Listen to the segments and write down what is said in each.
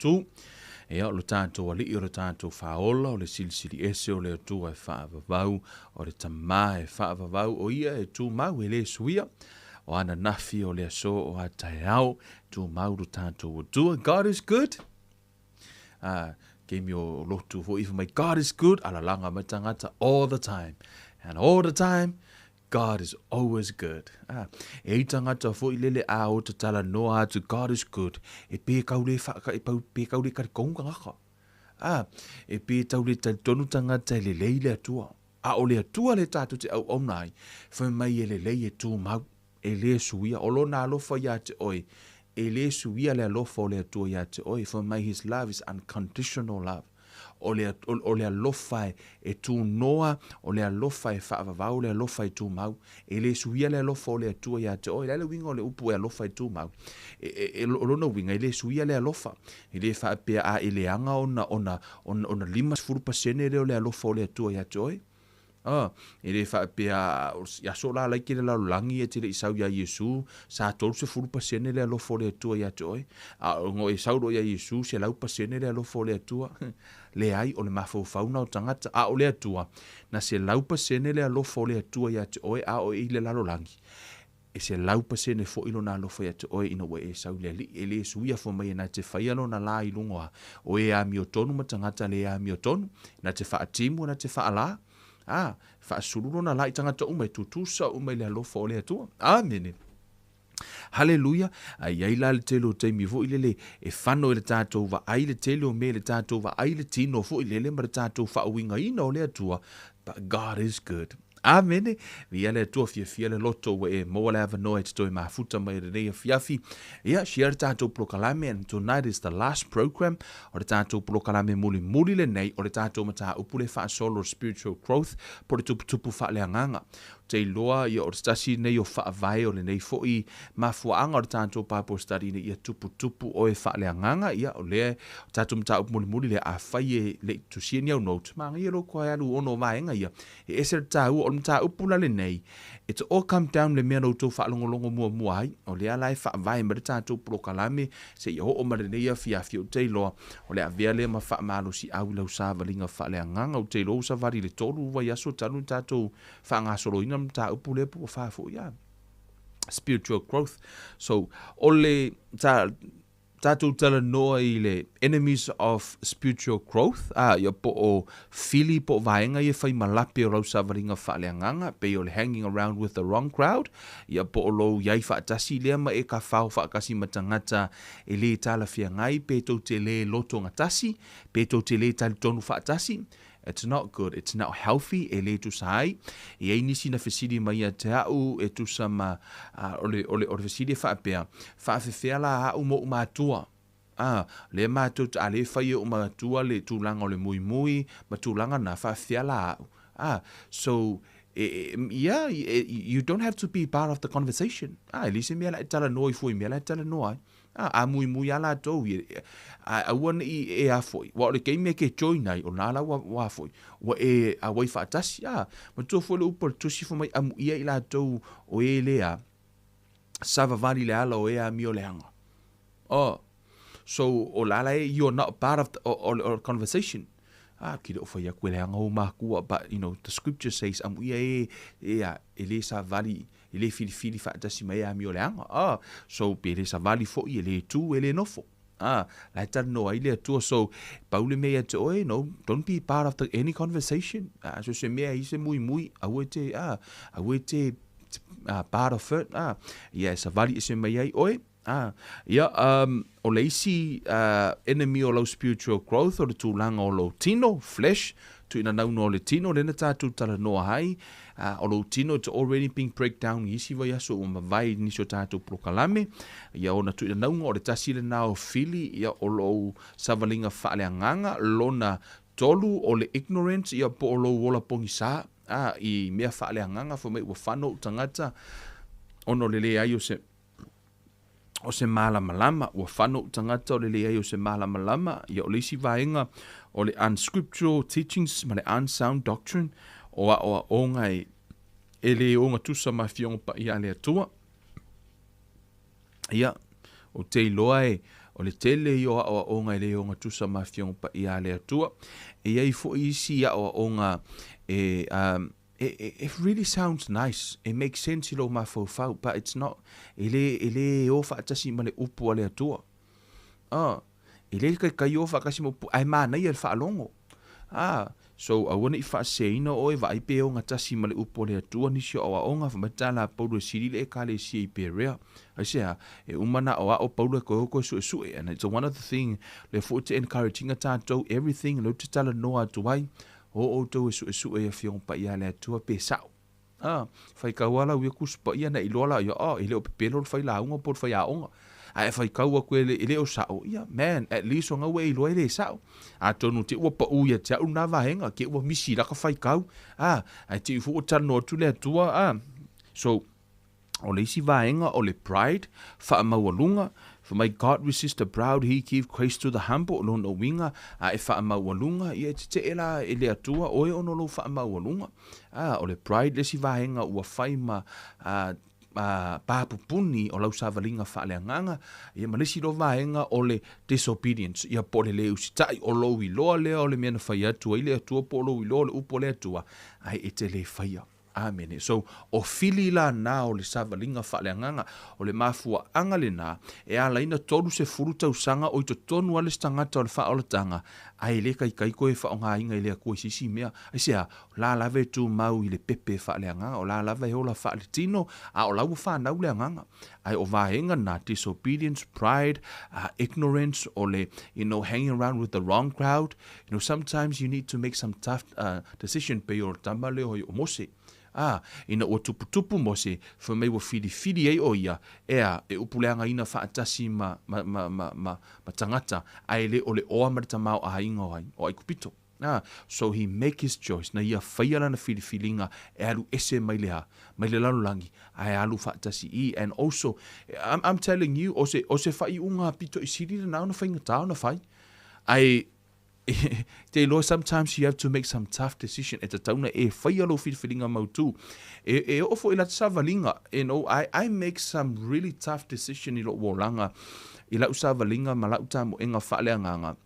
tu. E o le tātou ali o le tātou whaola o le silisili ese o le atua e whaavavau o le tamā e whaavavau o ia e tū mau e le suia o ana nafi o le aso o a tae au tū mau ro tātou o tua. God is good. Gave me o lotu fo even my God is good ala langa mai tangata all the time. And all the time God is always good. E tangata fo i lele a o te tala noa atu God is good. E pe kaule whaka, e pe kaule kari konga ngaka. E pe taule tonu tangata e le leile atua. A o le atua le tātou te au nai. Whai mai e le lei e tū mau. E le suia. O lo nā lofa ia te oi. E le suia le alofa o le atua ia te oi. Whai mai his love is unconditional love. O le alofa e tū noa, o le alofa e whaavavau, le alofa e tū mau. E le suia le alofa o le atua ia te oi. Lele winga o le upu e alofa e tū mau. E lona winga, e le suia le alofa. E le whaapea a e le anga ona 5% o le alofa o le atua ia te oi. E le whaapea, ia so la laiki le laulangi e te le isau ia Yesu, sa tolu se 10% le alofa o le atua ia te oi. Ngo e sauro ia Yesu, se lau pasene le alofa o le atua. Le ai o le mafaufauna o tangata, o le atua. Na se lau pasene le alofa o le atua ia te oi, o e le laulangi. E se lau pasene fo ilo na alofa ia te oi, ina ue e sau le li, e le suia fo mai na te whaiano na la ilungoa. O e a miotonu ma tangata le a miotonu, na te whaatimu, na te whaala. Whaasururo na lai tangata umai tutusa umai le alofa o le atua. Amen. Hallelujah. Ai la le telo taimi vo ilele e whano le tātou wa ai le telo me le tātou wa ai le tino vo ilele ma le tātou whaawinga ina o le atua. But God is good. Amen. Via le atua fia le loto wa e moa le avanoa e te toi mafuta mai re rea fiafi. Ia, share tātou prokalame, and tonight is the last program o le tātou prokalame muli le nei o le tātou mata upule wha solo spiritual growth po le tupu wha le anganga. Te loa ia o stasi nei o whaavai o le nei foi mafuanga o le tātou papo stari nei ia tupu o e wha le anganga ia o le tātou mata upule le a whai e le tusia ni au note. Maa ngai ero koe alu ono vaenga ia. E ese tāu o le mata upula le nei. It's all come down le mea noutou whaalongolongo mua ai. O le alai whaavai ma le tātou prokalame se ia ho o mare nei a fiafi o te loa. O le avea le ma whaamalo si au lau sāvalinga wha le anganga o te loa savari le tolu wa yaso tanu tātou whaangasoro ina ta upule po fa fo ya spiritual growth. So ole tatu tala noa i le enemies of spiritual growth ia po o fili po vaenga ia fai malape o lau savaringa whaaleanganga pe o le hanging around with the wrong crowd ia po o lau iai whaatasi lea ma e ka whao whaakasi matangata e le tala fia ngai pe tau te le loto ngatasi pe tau te le tali tonu whaatasi. It's not good. It's not healthy. E le tu sai. E ai nisi na fesidi mai a te au e tu sama o le fesidi whaapea. Whaafewhea la au mo umatua. Le mātou a le whai o umatua le tūlanga o le mui ma tūlanga na whaafewhea la au. So, yeah, you don't have to be part of the conversation. Elise mea la e tala noa I fui mea la e tala noa. A mui ala tau a wana I e a foi wa le keime ke join ai o nala wa foi wa e a wai fatasi ma to fo le upor to si fo mai amu ia I la tau o e le a sava vali le ala o e a mio le hanga so o lala e you're not part of the or conversation ki o foi a kwele hanga o makua but you know the scripture says amu ia e le sa vali ele fili fatasi mai a mio le hanga so pe le sa vali fo I le tu ele nofo la tal no ai le tu so paule me at oi no don't be part of any conversation so se me ai se muy a wete part of it yes sa vali se mai ai oi o leisi enemy o lo spiritual growth o le tūlanga o lo tino flesh tu ina nau no le tino le na tātou tala noa hai o lo tino it's already being break down isi vai aso o mawai niso tātou prokalame ia ona tu ina nau o le tasile na o fili ia o lo savalinga whaaleanganga lona tolu o le ignorance ia po o lo wola pongi sa I mea whaaleanganga fo mei ua whano tangata ono le ai o se malama ua whano tangata o le ai o se malama ia o le isi vaenga o le unscriptural teachings ma le unsound doctrine o ngai e le o ngā tusa ma fionga pa ia le atua ia o te iloa o le tele i o onga le onga tusa mafionga pa i ale atua. E ai fo isi a onga it really sounds nice. It makes sense i lo mafau, but it's not. Ele o fa tasi ma le upu ale atua. Ele kai o fa kasi mo ai mana i al fa longo. So I want if I say no o va i pe o nga tasi ma le upu ale atua ni si o onga fa matala paulo siri le kale si pe rea. I say e umana o paulo ko su and it's one of the thing le fo to encouraging tato everything lo to tala no atu wai o to su e fiong pa ia le tua pe sao. Fai ka wala wi kus pa ia na ilola yo ile o pelo fai la unga por fai a onga. Ai fai ka wa kwele ile o sao. Yeah, man, at least on away lo ile sao. A tonu te o pa u ia te una va henga ke o misi la ka fai ka. Ai te fu o tano tu le tua So o le isi vaenga o le pride fa mawalunga. For my God resist the proud, he give grace to the humble. No no winga e fa mawalunga ia te ela ele atua o ono lo fa mawalunga. O le pride le si vaenga ua fai ma papupuni o lau savalinga fa le nganga ia malisi lo vaenga o le disobedience ia po le leu sitai o lo i loa le o le mena fai atua ile atua po lo i loa le upo le atua ai ete le faia. Amen. So o fili la na o le savalinga fa le nganga o le mafua anga le na e ala ina tolu se furu tau sanga o to tonu ale stangata o le fa o le tanga ai le kai ko e fa nga inga ile ko sisi mea ai sea la lave tu mau ile pepe fa le nganga o la lave o la fa le tino o la fa na le nganga ai o vaenga na disobedience, pride, ignorance or le hanging around with the wrong crowd. Sometimes you need to make some tough decision pe o tamale o mose. Ina o tupu mo se for me wo fili e o ia e upuleanga ina fa atasi ma tangata ai le o le o amarita mau a inga o ai kupito. So he make his choice na ia faiala na filinga e alu ese mai le lalulangi ai alu fa atasi and also I'm telling you o se fai unga pito isiri na na fainga tau na fai ai Lord, sometimes you have to make some tough decision at the tauna e faialo filinga mau tu e ofo ila savalinga I make some really tough decision i lo wolanga ila usavalinga malauta mo enga faleanga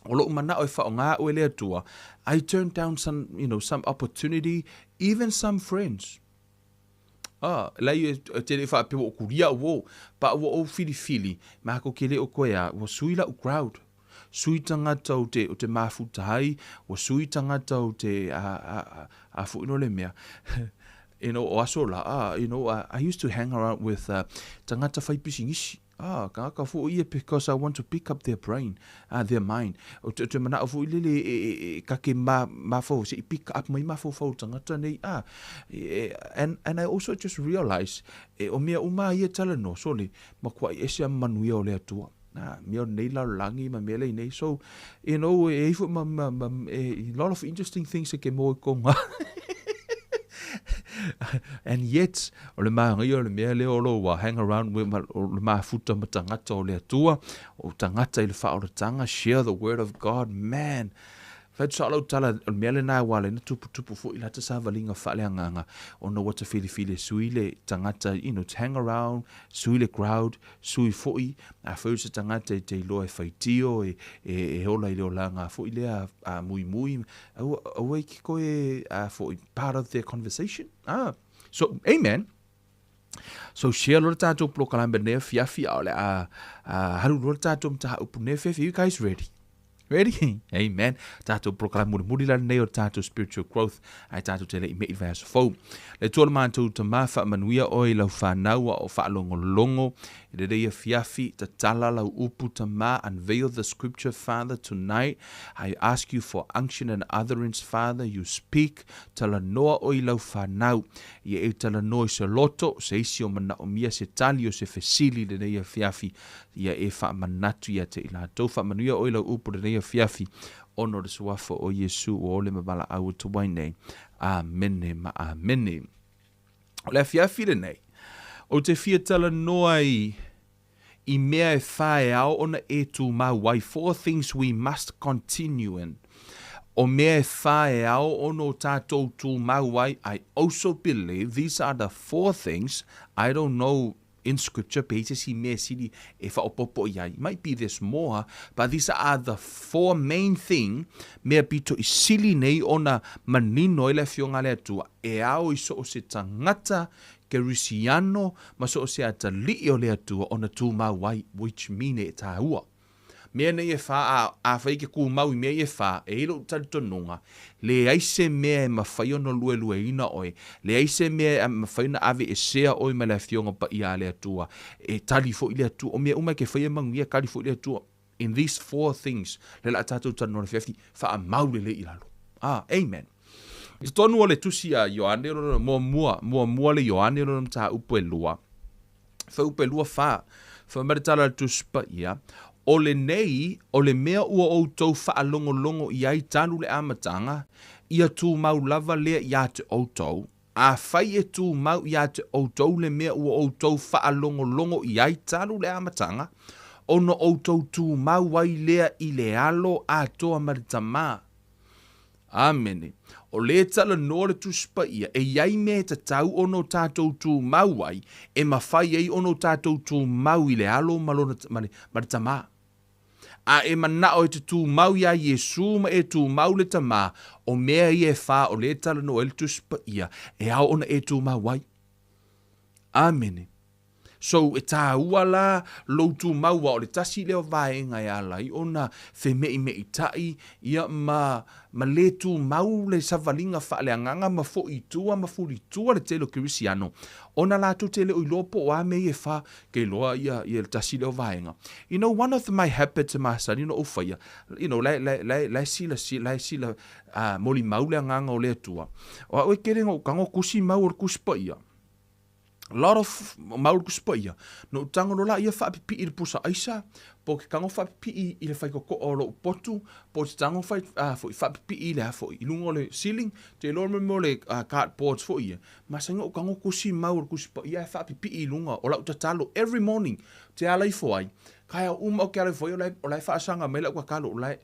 o lo mana o fa nga o le atua I turned down some some opportunity, even some friends. La te fa pe o kuria wo pa o fili ma ko kele o koea wo suila o crowd sui tangata o te mafutai, o sui tangata o te a fu ino le mea. O asola, I used to hang around with tangata fai pisingisi. Ka fu ia because I want to pick up their brain, their mind. O te mana o fu lele ka ke ma fo se pick up mai ma fo tangata nei and I also just realized o mea uma ia tala no sole ma kwa ese manuia o le atua. Meo nei la langi ma mele nei so a lot of interesting things que mo konga and yet o le mahangi o le mele o lo wa hang around with le mafuta matangata o le atua o tangata i le fa o le tanga share the word of God, man. Fai tsalo tala mele na wale na tupu fu ila tsa valinga fa le nganga ono what to feel suile tangata to hang around suile crowd sui foi a first tangata te lo e faitio e hola ile olanga fu ile a muy away ko for part of their conversation. So amen. So share lo tato pro kalamba ne fiafi ole haru lo tato mta upune fe. You guys ready? Ready? Amen. Tato proclaim muri la nei o tato spiritual growth. Ai tato tele i mei verse 4. Le tōna mātou ta mafa manuia oi lau whānaua o whaalongolongo. I re reia fiafi ta tala lau upu ta ma. Unveil the scripture, Father, tonight. I ask you for unction and utterance, Father. You speak. Tala noa oi lau whānau. Ia e tala noa se loto. Se isi o mana o mia se tali o se fesili le reia fiafi. Ia e wha manatu ia te ila. Tau wha manuia oi lau upu le reia fiafi. Ono le suafa o Yesu o ole mabala au tu wainei. Amene ma amene. O le fiafi le nei. O te fia tala noa i mea e whae au ona e tu mawai. 4 things we must continue in. O mea e whae au ono tātou tu mawai. I also believe these are the 4 things. I don't know in scripture, Peter si me sili e whaopopo iai. Might be there's more, but these are the 4 main thing mea pito I sili nei ona manino ele fionga le atua. E ao I so o se tangata ke risiano, ma so o se atali o le atua ona tu mawai, which mean e tāua. Mea nei e wha a whai ke kū mau I mea e wha e ilo tari tonunga. Le aise mea e mawhai ono lue lue ina oe. Le aise mea e mawhai na ave e sea oe ma le fionga pa ia le atua. E tali fo I le atua. O mea umai ke whai e mangu ia kari fo I le atua. In these 4 things, le la tātou tanona whiawhi, wha a maule le ilalo. Amen. I tonu o le tusi a Ioane, mua le Ioane o ta upo e lua. Wha upo e lua wha maritala le tusi pa ia. O le nei, o le mea ua o tau wha longo I ai tanu le amatanga, ia tū mau lava lea ia te o tau. A whai e tū mau ia te o tau le mea ua o tau wha longo I ai tanu le amatanga, ono o tau tū mau wai lea I le alo a toa maritama. Amen. O le tala no le tuspa ia, e iai me te tau ono tātou tū mau wai, e mawhai ei ono tātou tū mau I le alo malona maritama. A e mana o e te tū mau ia Yesu ma e tū mau le tama, o mea I e wha o le tala no e le tuspa ia, e au ona e tū mau wai. Amen. So e tā ua la loutu maua o le tasi leo vaenga e ala I ona mei tai ia ma le tu mau le savalinga wha le anganga ma fo I tua ma furi tua le telo kirisiano. Ona la tu tele o ilopo o ame e wha ke loa ia le tasi leo vaenga. You know, one of my habits in my son, o whaia, lai sila moli mau le anganga o le tua. O oe kerenga o kango kusi mau o kuspa ia. A lot of maul kuspaia no tango la ia fa pipi I pusa aisa po ke kango fa pipi I le fai ko o lo potu po tango fa fa pipi I le fo I lungo le ceiling te lo mo le cardboards fo ia ma sango kango kusi maul kuspaia fa pipi I lunga o la tatalo every morning te ala I fo ai kaya o ke ala fo o la fa sanga mela kwa kalo o la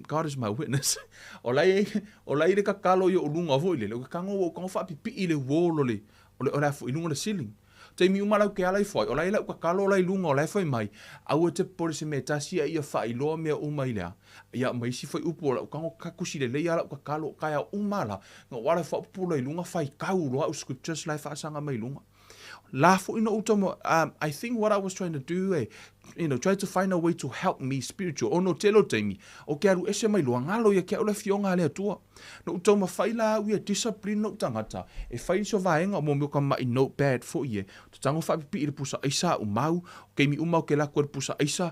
God is my witness. o la le kakalo I o lunga fo ile le kango fa pipi I le wolo le o la fo ilunga le ceiling. Te mi umalau ke ala I foi, o la ila ka kalo la ilunga o la foi mai. Au te polisi me tasia ia fa iloa mea uma ilea. Ia mai si foi upo la kango kakusi le leia la ka kalo kaya umala. Nga wala fa upo la ilunga fa I kau loa o scriptures la fa sanga mai ilunga. La fo ina utomo, I think what I was trying to do, try to find a way to help me spiritual. O no telo te mi, o ke aru ese mai loa ngalo ia ke aula fionga lea tua. No utomo whaila au ia discipline no tangata. E whai so vaenga o mo meo ka mai notepad fo ie. To tango whapipi I le pusa aisa o mau, ke mi umau ke lako le pusa aisa,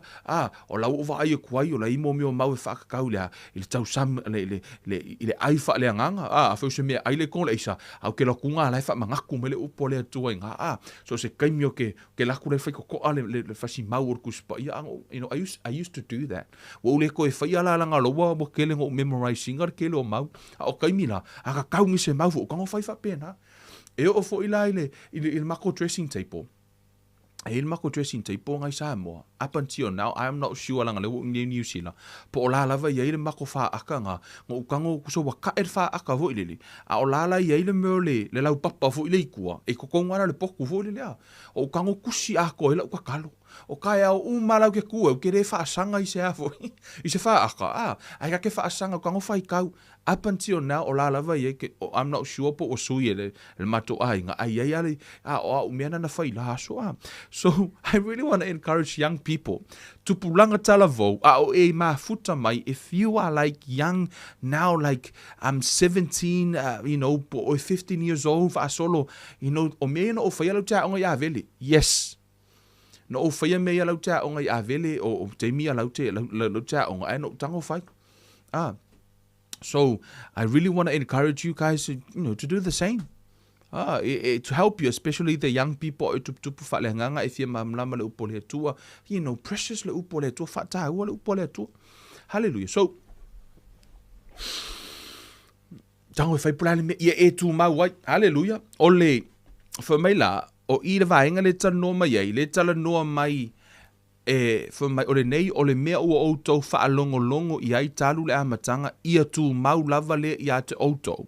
o lau o vai e kuai, o la imo meo mau e whakakau lea, I le tau sam, I le ai wha lea nganga, a whau se mea ai le kon le isa, au ke lakunga lai wha mangaku me le upo lea tua inga, so se kaimio ke lako le whai koko le whasi mau or kuspa, I used to do that. Wo le ko e whai ala langa loa, mo ke le ngo memorizing ar ke le o mau, o kaimila, a ka kaungi se mau, o kango whai wha pena, e o fo ila I mako dressing table. E il mako dressing table ngai Samoa. Up until now, I am not sure langa le New Zealand. Po o la lava ia ile mako wha aka nga. Ngo ukango kuso waka e wha aka vo ilili. A o la ia ile meo le lau papa vo ile ikua. E kokongwana le poku vo ilili a. O ukango kusi ako e lau kakalo. O kaya o umalau ke kua. O kere wha asanga I se afo. I se wha aka. Ai ka ke wha asanga ukango wha ikau. Up until now, o la lava ia ke, I'm not sure po o sui le mato ai nga. Ai ale, o umeana na whai la so a. So, I really want to encourage young people to pulanga tala vo, o e mafuta mai, if you are like young now, like I'm 17, or 15 years old, fa solo, o mea no o whai alau tea onga ia vele. Yes. No o whai mea alau tea onga ia vele, o te mi alau tea onga, no tango whai. So I really want to encourage you guys to, to do the same. To help you, especially the young people, to fa le nganga if you mamlama le upo le tua, precious le upo le tua, fa ta le upo le tua. Hallelujah. So tango fai pulale me ia e tu ma wai. Hallelujah. Ole fa mai la o I le vaenga le tano mai le tala noa mai mai ole nei ole mea ua outou wha longo I ai talu le amatanga ia tu mau lava le ia te outou.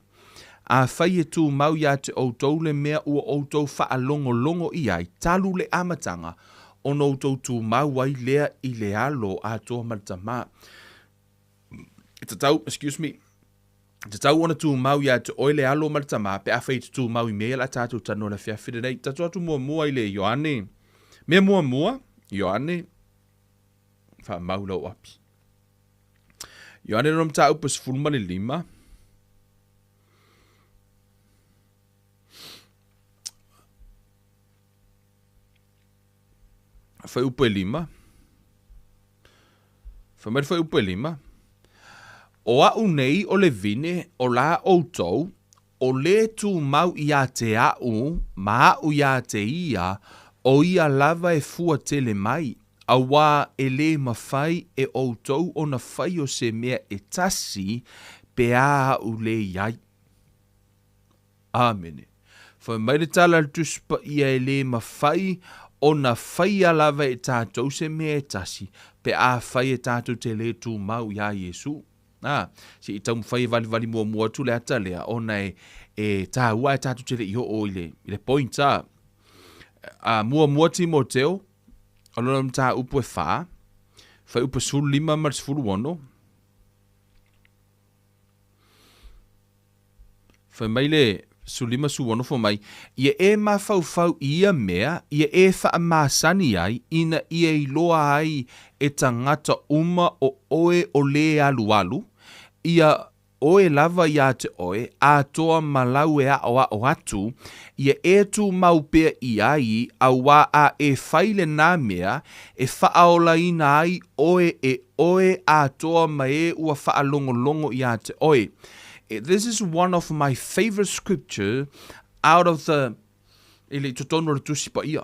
a whai e tū mau ia te outou le mea ua outou whaalongo ia I talu le amatanga o noutou tū mau ai lea I le alo a toa maritama. Excuse me, te tau ona tū mau ia te oile alo maritama pe a whai te tū mau I mea la tātou tano la whia whire nei. Tatu atu mua I le Ioane. Mea mua, Ioane, wha maula o api. Ioane rom tā upa sifuruma le 5. Whai upa 5. Whai upa 5. O au nei o le vine o la outou, o le tū mau ia te au, ma au ia te ia, o ia lava e fua tele mai, a wā e le mawhai e outou o na whai o se mea e tasi, pe a au le iai. Amene. Whai mai le tala tuspa ia e le mawhai, o na whai a lava e tātou se mea e tasi, pe a whai e tātou te le tū mau ia Yesu. Si I tau mwhai vali mua tu le ata lea, o nei e tā ua e tātou te le iho o I le point a. Mua Timoteo, o lona mta upu e wha, whai upu sulu 5 maris fulu ono. Whai mai le sulu 5 su ono fo mai, ia e mawhau ia mea, ia e wha masani ai, ina ia I loa ai e tangata uma o oe o le alu. Ia oe lava ia te oe, a toa malau e o atu, ia e tu mau pea I ai, a wā a e whaile nā mea, e whaaola ina ai oe a toa mai ua whaalongo ia te oe. This is one of my favorite scripture out of the ili tutono le tusipa ia.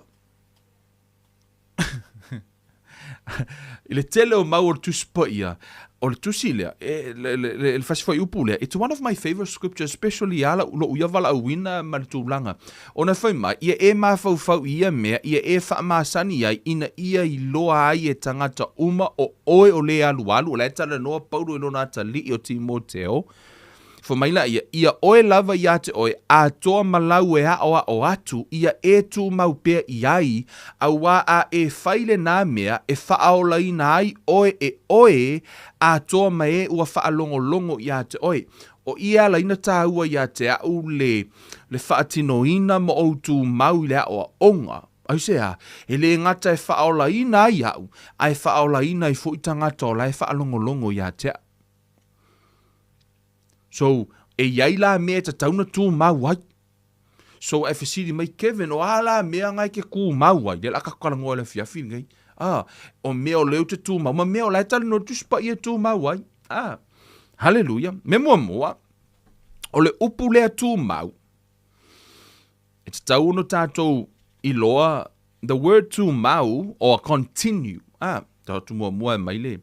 Ile tele o mau o tusipa ia. O le tusilea, le fasifai upu lea. It's one of my favorite scriptures, especially ala ulo uia vala awina maritulanga. O na whai mai, ia e mawhau ia mea, ia e whaamasani ai, ina ia I loa ai e tangata uma o oe o le alu, o le tala noa pauru e nona ata li o Timoteo. Fo maila ia oe lava ia te oe, a toa malau e o atu, ia e tu mau pea iai, a wā a e whaile nā mea, e whaaola ina ai oe, a toa mai ua whaalongo ia te oe. O ia la ina tā ua ia te au le whaatino ina mo o tu mau lea o onga. Au sea, e le ngata e whaola ina ai au, a e whaola ina I fo itangata o la e whaalongo ia te au. So, e iai la mea ta tauna tū mau ai. So, e whesiri mai Kevin, o ala mea ngai ke kū mau ai. Lela kakarango le fiafi ngai. O mea o leo te tū mau. Ma mea o lai tala no tuspa ia tū mau ai. Hallelujah. Me mua. O le upu lea tū mau. E te tau no tātou I loa. The word tū mau, or continue. Tātou mua mai le.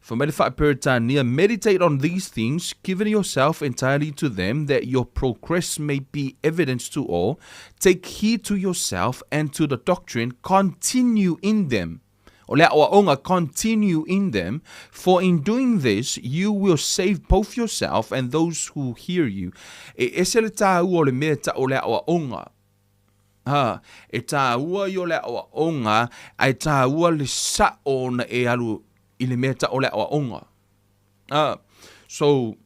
For meditate on these things, giving yourself entirely to them, that your progress may be evident to all. Take heed to yourself and to the doctrine. Continue in them. Continue in them. For in doing this, you will save both yourself and those who hear you. E le tā ua le mea ta o lea o onga. E tā ua I o lea o onga, ai tā ua le sa o na e alu I le mea ta o lea o onga. So,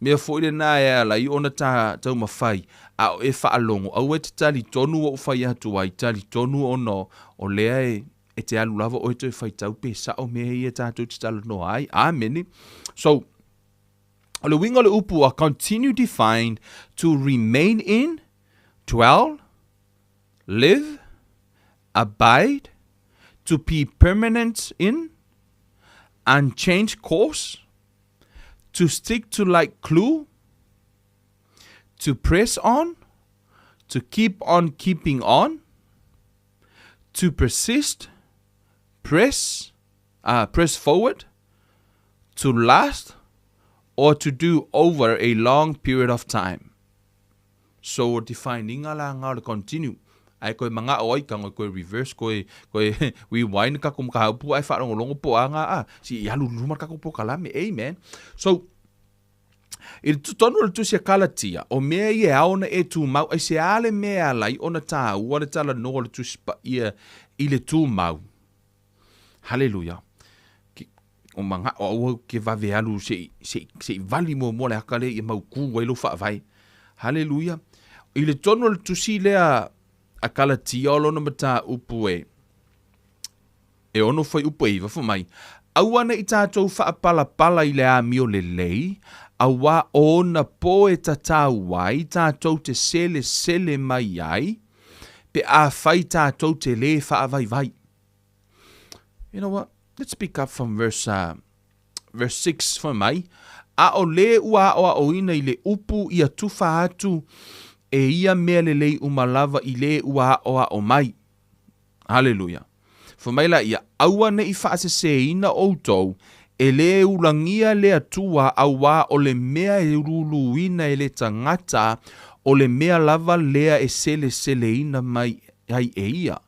mea fo ile nā e ala I ona tau mawhai, a o e whaalongo, au e te tali tonu o whai atu ai, tali tonu ono, o lea e te alu lava o e te whai tau pe sa o mea I e tātou te tala no ai. Ameni. So, o le winga le upu a continue defined to remain in, dwell, live, abide, to be permanent in, unchanged course, to stick to like glue, to press on, to keep on keeping on, to persist, press forward, to last, or to do over a long period of time. So defining ala ngā continue. Ai koe manga oi kanga koe reverse koe rewind ka kum ka pu ai wharongo longo po anga si alu luma ka po kalame. Amen. So I tonu le tusi a kalatia, o mea i e aona e tu mau, ai se ale mea lai ona tā ua le tala noa le tusi pa ia i le tu mau. Hallelujah. O manga o ua ke vave alu se vali mo le akale i mau ku wailo wha vai. Hallelujah. I le tonu le tusi lea a kalatia o lona mata upu e ono fai upu e iwa mai. Awana i tātou wha pala i le a mio le lei, awa ona po e tatau wai, tātou te sele mai ai, pe a whai tātou te le wha vai. You know what? Let's pick up from verse 6 for mai. A o le ua o ina i le upu i a tufa atu e ia mea le lei umalava i le ua o mai. Hallelujah. For mai la ia aua ne i whaase se ina outou e le ulangia le atua awa o le mea e rulu ina e le tangata o le mea lava lea e sele ina mai ai e ia.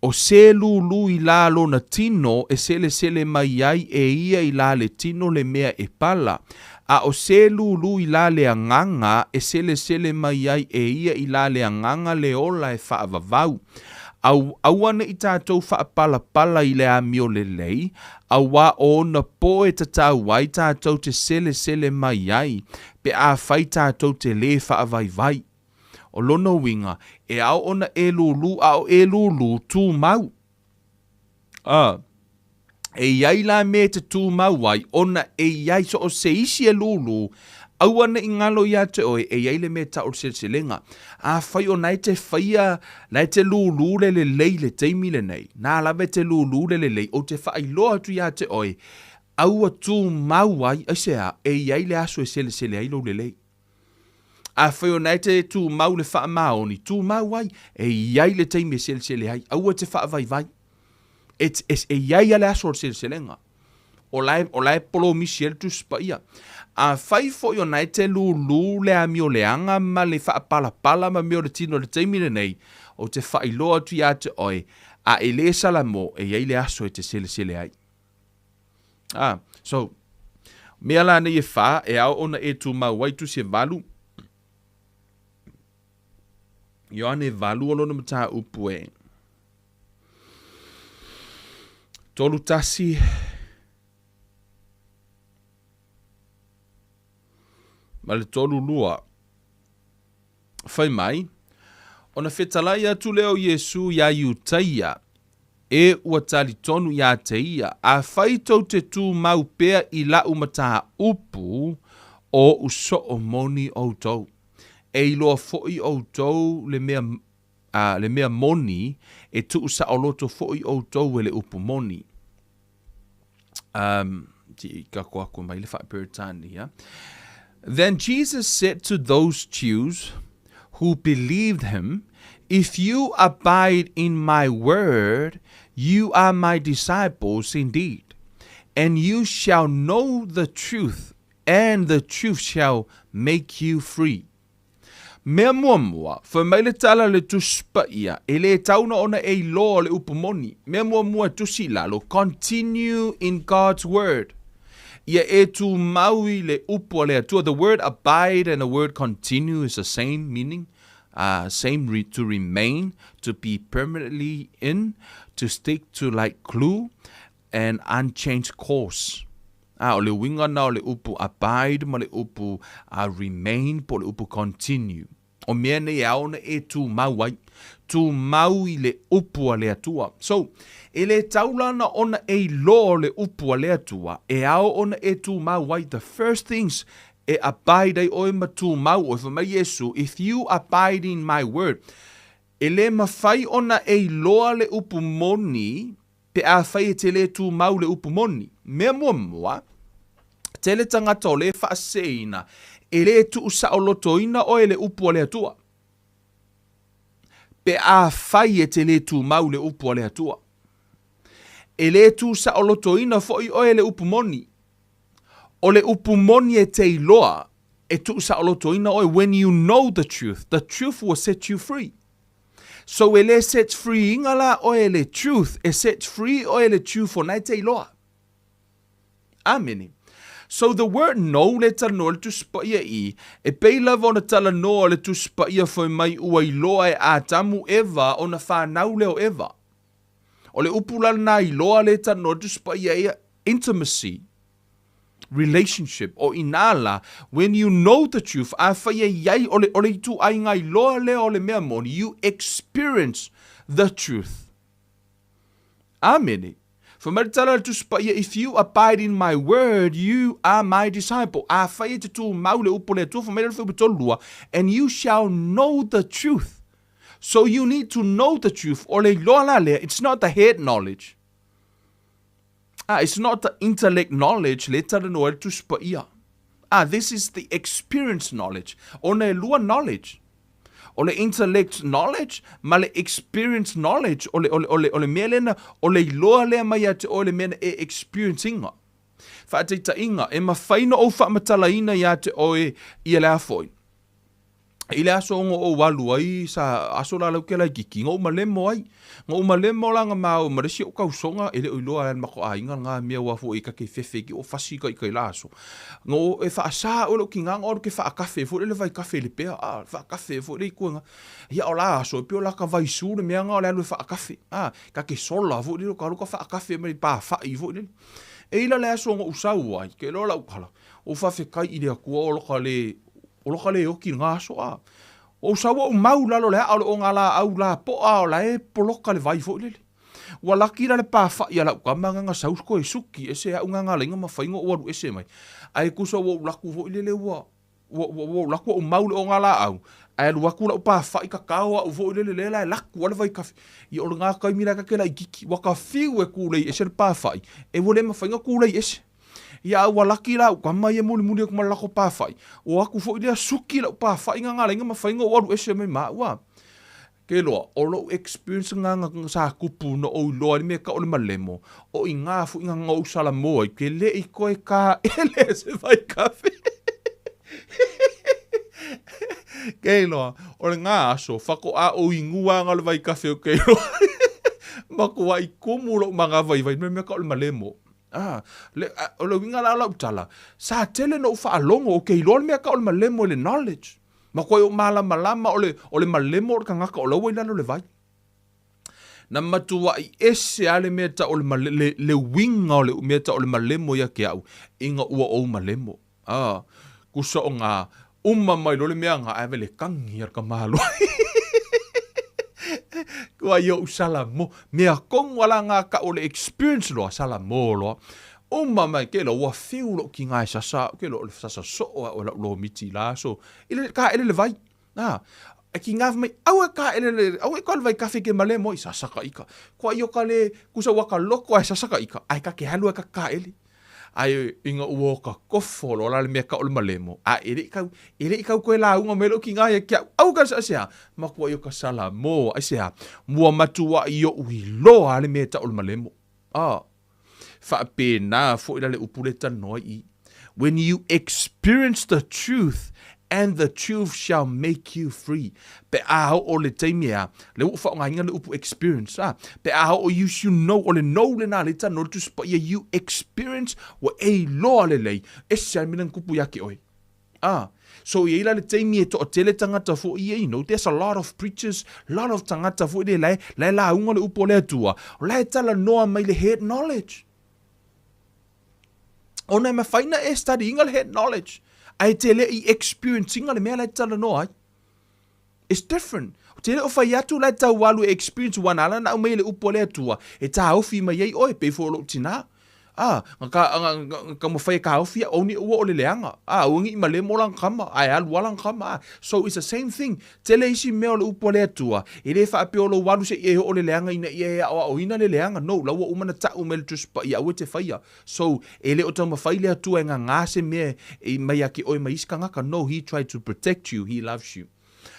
O se lulu i la lona tino e sele mai ai e ia i la le tino le mea e pala. A o se lulu i la le anganga e sele mai ai e ia i la le anganga le ola e whaavavau. Awana i tātou whaapala i le a mio le lei, awa o na po e tatau wai tātou te sele mai ai, pe a whai tātou te le whaavai. O lona winga, e au ona e lulu tū mau. E iai la me te tū mau wai, ona e iai so o se isi e lulu, awana i ngalo ia te oe, e iai le me ta o selenga. A whai o nai te whaia, nai te lulu le lei le teimi le nei. Nā lawe te lulu le lei, o te whai loa tu ia te oe, aua tū mau wai, aisea, e iai le aso e sele ai lo le lei. A whai o nai te tū mau le wha maoni, tū mau wai, e iai le teimi e sele ai, aua te wha vai. E iai ale aso o selenga. O lai polo Michel tu spaia. A whai fo i o nai te lulu le a mio leanga ma le wha pala ma mio le tino le teimi le nei, o te whai loa tu ia te oe, a e le salamo e iai le aso e te sele ai. So, mea la ne e wha, e au ona e tu mau waitu se valu. Ioane valu o lona mata upu e. Tolu tasi, ma le tolu lua. Whai mai, ona whetalai atu leo Yesu ia iutaia, e ua tali tonu ia te ia, a whaitou te tū mau pea i la umata upu o uso o moni outou. E iloa foi outou le mea moni e tu usa o loto foi outou e le upu moni. Then Jesus said to those Jews who believed him, "If you abide in my word, you are my disciples indeed, and you shall know the truth, and the truth shall make you free." Mea mua, wha le tala le tuspa ia, e le tauna ona e loa le upumoni. Mea mua tusi lalo, continue in God's word. Ia e tu maui le upu le atua. The word abide and the word continue is the same meaning. To remain, to be permanently in, to stick to like glue, and unchanged course. O le winga na o le upu abide, ma le upu remain, po le upu continue. O mea nei aona e tu mauai, tu maui le upu a le atua. So, e le taulana ona e lo le upu a le atua, e ao ona e tu mauai, the first things e abide ai oe ma tu mau, o mai Yesu, if you abide in my word, e le mawhai ona e loa le upu moni, pe a whai e te le tu mau le upu moni. Mea mua, te le tangata o le whaaseina, e le tu usa o lotoina o e le upu o le atua. Pe a whai e te le tu mau le upu o le atua. E le tu usa o lotoina fo i o e le upu moni. O le upu moni e te iloa, e tu usa o lotoina o e when you know the truth will set you free. So e le set free ingala o e le truth, e set free o e le truth o nai te iloa. Amen. So the word no le tala noa le tuspa ia I, e pei lava ona tala noa le tuspa ia foi mai ua I loa e a tamu Eva ona whanau leo Eva. O le upulala na I loa le tala noa le tuspa ia intimacy, relationship, o inala, when you know the truth, a whaia iai ole tu ai ngai loa leo ole mea moni, you experience the truth. Amen. If you abide in my word, you are my disciple. And you shall know the truth. So you need to know the truth. It's not the head knowledge. It's not the intellect knowledge. This is the experience knowledge. Knowledge. Ole intellect knowledge, ma le experience knowledge, ole melena, ole loa lea mai ate ole mena e experiencinga. Whaatita inga, e mawhaina o whaamatalaina ia te oe ia lea foi. I lea so o walu ai sa aso la lau ke lai kiki, ngau malemo ai. Ngau malemo langa mau maresi o kausonga, ele o iloa lan mako a inga ngā mea wafo i kake fefe ki o fasi ka I kai laso. Ngau e whaasa o lo ki nganga o ke wha kafe, fo le vai kafe le pea, wha kafe fo le kuanga. Ia o laso, pio la ka vai sure mea ngā o le alu wha kafe. Kake sola fo le lo ka luka wha kafe mei pa wha I fo le. E ila lea so ngau usau ai, ke lo la ukala. O whawhe kai I lea kua o loka le oki ngā so a. O sawa o mau lalo le ao o ngā la au la po a o la e poloka le vai fo lele. Wa laki la le pa fa ia la ukama nganga sausko e suki e se au nganga lenga ma whaingo o waru e se mai. Ai kusa o laku fo lele wa. Laku o mau le o ngā la au. Ai lu waku la o pa fa I kakao au fo lele le la e laku wale vai kafi. I o ngā kai mira ka ke la I kiki. Waka fiu e kulei e se le pa fa I. E wole ma whainga kulei e se. Ia ua laki la ukama ia muli o kumalako pāwhai. O aku fo ilia suki la pāwhai ngā lenga ma whainga o aru ese mai maa ua. Ke loa, o lo experience ngā sa kupu no o loa ni mea ka ole malemo. O I ngā fu I ngā ngau sala moa I ke le I koe ka ele se vai kafe. Ke loa, o le ngā aso, whako a o ingua ngā le vai kafe o ke loa. Mako wa I kumu lo mga vai mea ka ole malemo. O le winga la utala. Sa tele no ufa alongo o kei lor mea ka o le malemo le knowledge. Ma koe o malama o le malemo o le kangaka o lawa ilano le vai. Na matua I ese ale mea ta o le winga o le mea ta o le malemo ia ke au. Inga ua o malemo. Kusa o ngā mai lo le mea ngā ave le kangi ar ka malo. Kua yo usala mo mea kong wala ngā ka o le experience loa sala mo loa mai ke lo wa fiu lo ki ngai sasa ke lo sasa so o lo miti la so ile ka ele le vai ki ngā mai au ka ele au ka vai kafe ke male mo sasa ka ika kua yo ka le kusa waka loko ai sasa ka ika ai ka ke halu ka ele ai inga ua ka kofo lo la le mea ka o le malemo. Ele ikau koe la unga melo ki ngā ia kia au ka sa sea. Makua i o ka sala mo ai sea. Mua matua I o ui loa le mea ta o le malemo. Whaapena fo ila le upuleta noi I. When you experience the truth, and the truth shall make you free. Pe aho o le teimea, le ufa o ngā le upu experience. Pe aho o you should know, o le know le nā le ta no tu spa ia you experience wa e loa le lei. E se minan kupu yake oi. So ia ila le teimea to o tele tangata fo ia, you know, there's a lot of preachers, lot of tangata fo ia lai la unga le upo le atua. Lai tala noa mai le head knowledge. Ona me whaina e study inga le head knowledge. Ai te le I experiencing le mea lai tala no ai. It's different. Te le o whai atu lai tau walu experience wana ala na umei le upo le atua. E ta hauwhi mai ei oe pe fo lo tina. Ka mo whai ka hauwhi a oni ua o le leanga. Ungi ima le mo lang kama. Ai alu walang kama. So it's the same thing. Te le isi mea o le upo le atua. E le wha ape o lo walu se ie o le leanga ina ie o ina le leanga. No, lawa umana ta umele tuspa I awe te whaia. So e le o tau ma whai le atua e ngā ngase mea e mai ake oe mai iska ngaka. No, he tried to protect you. He loves you.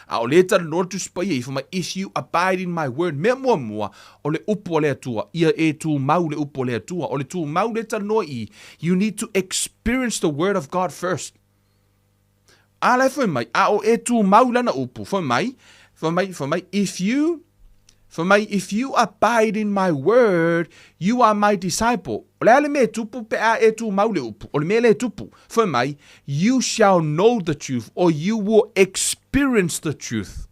O le tala no tu spai I my if you abide in my word me mua o le upo le atua ia e tu mau le upo le atua o le tu mau le tala no I you need to experience the word of God first. Ale foi mai o e tu mau lana upo foi mai if you For my, if you abide in my word, you are my disciple. For my, you shall know the truth, or you will experience the truth,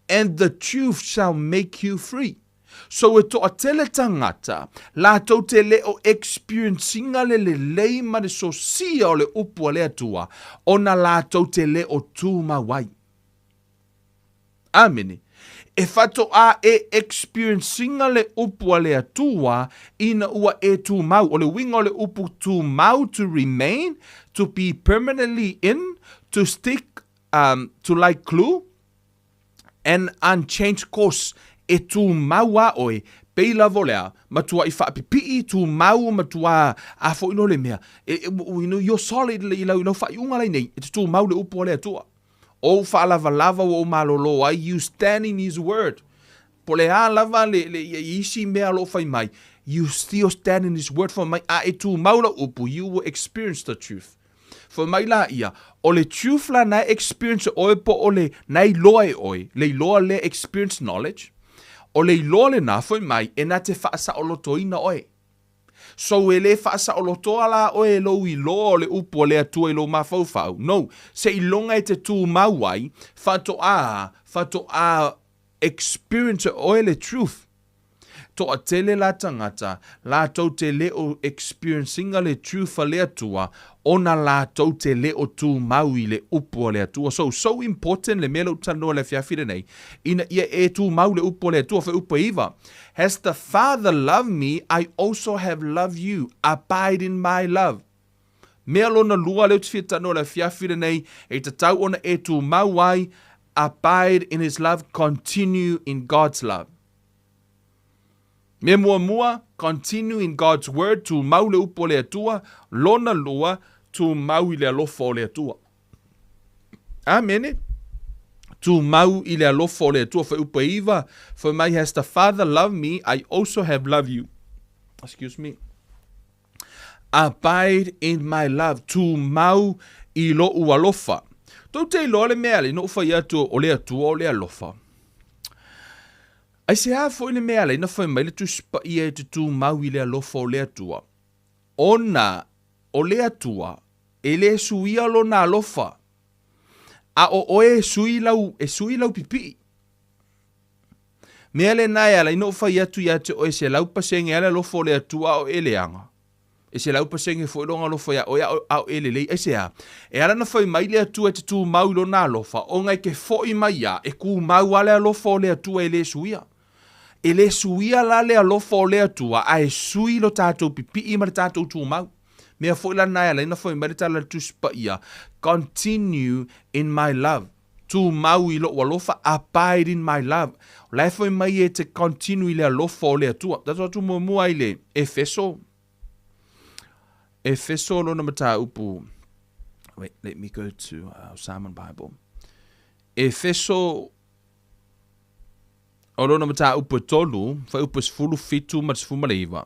and the truth shall make you free. So e toa tele tangata, la tau te leo experiencinga le lei ma le sosia o le upu a le atua, ona la tau te leo tu mawai. Amene. E fato a e experiencinga le upu a le atua, ina ua e tu mau, o le winga o le upu tu mau, to remain, to be permanently in, to stick, to like glue, and unchanged course, e tu maua oe, peila volea, matua I whaapipi, tu mau matua, a fo ino le mea, you're solid, ino wha iunga le nei, e tu mau le upu le atua. O wha lava o malolo, you stand in his word. Po le a lava le isi mea lo whai mai, you still stand in his word for mai, a e tu mau la upu, you will experience the truth. For mai la ia, o le truth la na experience oe po o le nai loa e oe, le loa le experience knowledge, o le loa le na foi mai, e na te whaasa o loto ina oe. So e le whaasa o loto ala oe lo I loa o le upo o le atua I lo mawhauwhau. No, se I longa e te tū mauai, whato a experience oe le truth. To a tele la tangata, la tau te leo experiencinga le truth a le atua, ona la tau te leo tu maui le upo le atua. So important le melo tanoa le fiafire nei, ina ia e tu mau le upo le atua, fe upo iwa. Has the Father loved me, I also have loved you. Abide in my love. Mea lona lua leo tfia tanoa le fiafire nei, e te tau ona e tu mauai, abide in his love, continue in God's love. Me mua, continue in God's word, tu mau le upo le atua, lona lua, tu mau I le alofa o le atua. Amen. Tu mau I le alofa o le atua, fa upo iwa, for my has the Father loved me, I also have loved you. Excuse me. Abide in my love, tu mau I lo ualofa. Tau te ilo le mea le no fa iatu o le atua o le alofa. Ai se a fo ile mea le na foi mai le tu spa ia te tu mau I le alofa o le atua. Ona o le atua e le suia lo na alofa. A o oe sui lau pipi. Mea le nai ala ino fa ia tu ia te oe se lau pasenge ala alofa o le atua o ele anga. E se lau pasenge fo ilonga alofa ia oe au ele lei. E se a. E ala na foi mai le atua te tu mau lo na alofa. O ngai ke fo I mai ia e ku mau ale alofa o le atua e le suia. E le suia la le alofa o le atua, a e sui lo tātou pipi I ma le tātou tū mau. Mea fo ila nai ala ina fo I mare tala tu spa ia. Continue in my love. Tu mau I lo alofa, abide in my love. Lai fo I mai e te continue I le alofa o le atua. That's what tu mua I le Efeso. Efeso lo na mata upu. Wait, let me go to Simon Bible. Efeso o lona mata upu tolu, fa upu sfulu fitu ma sfuma leiva.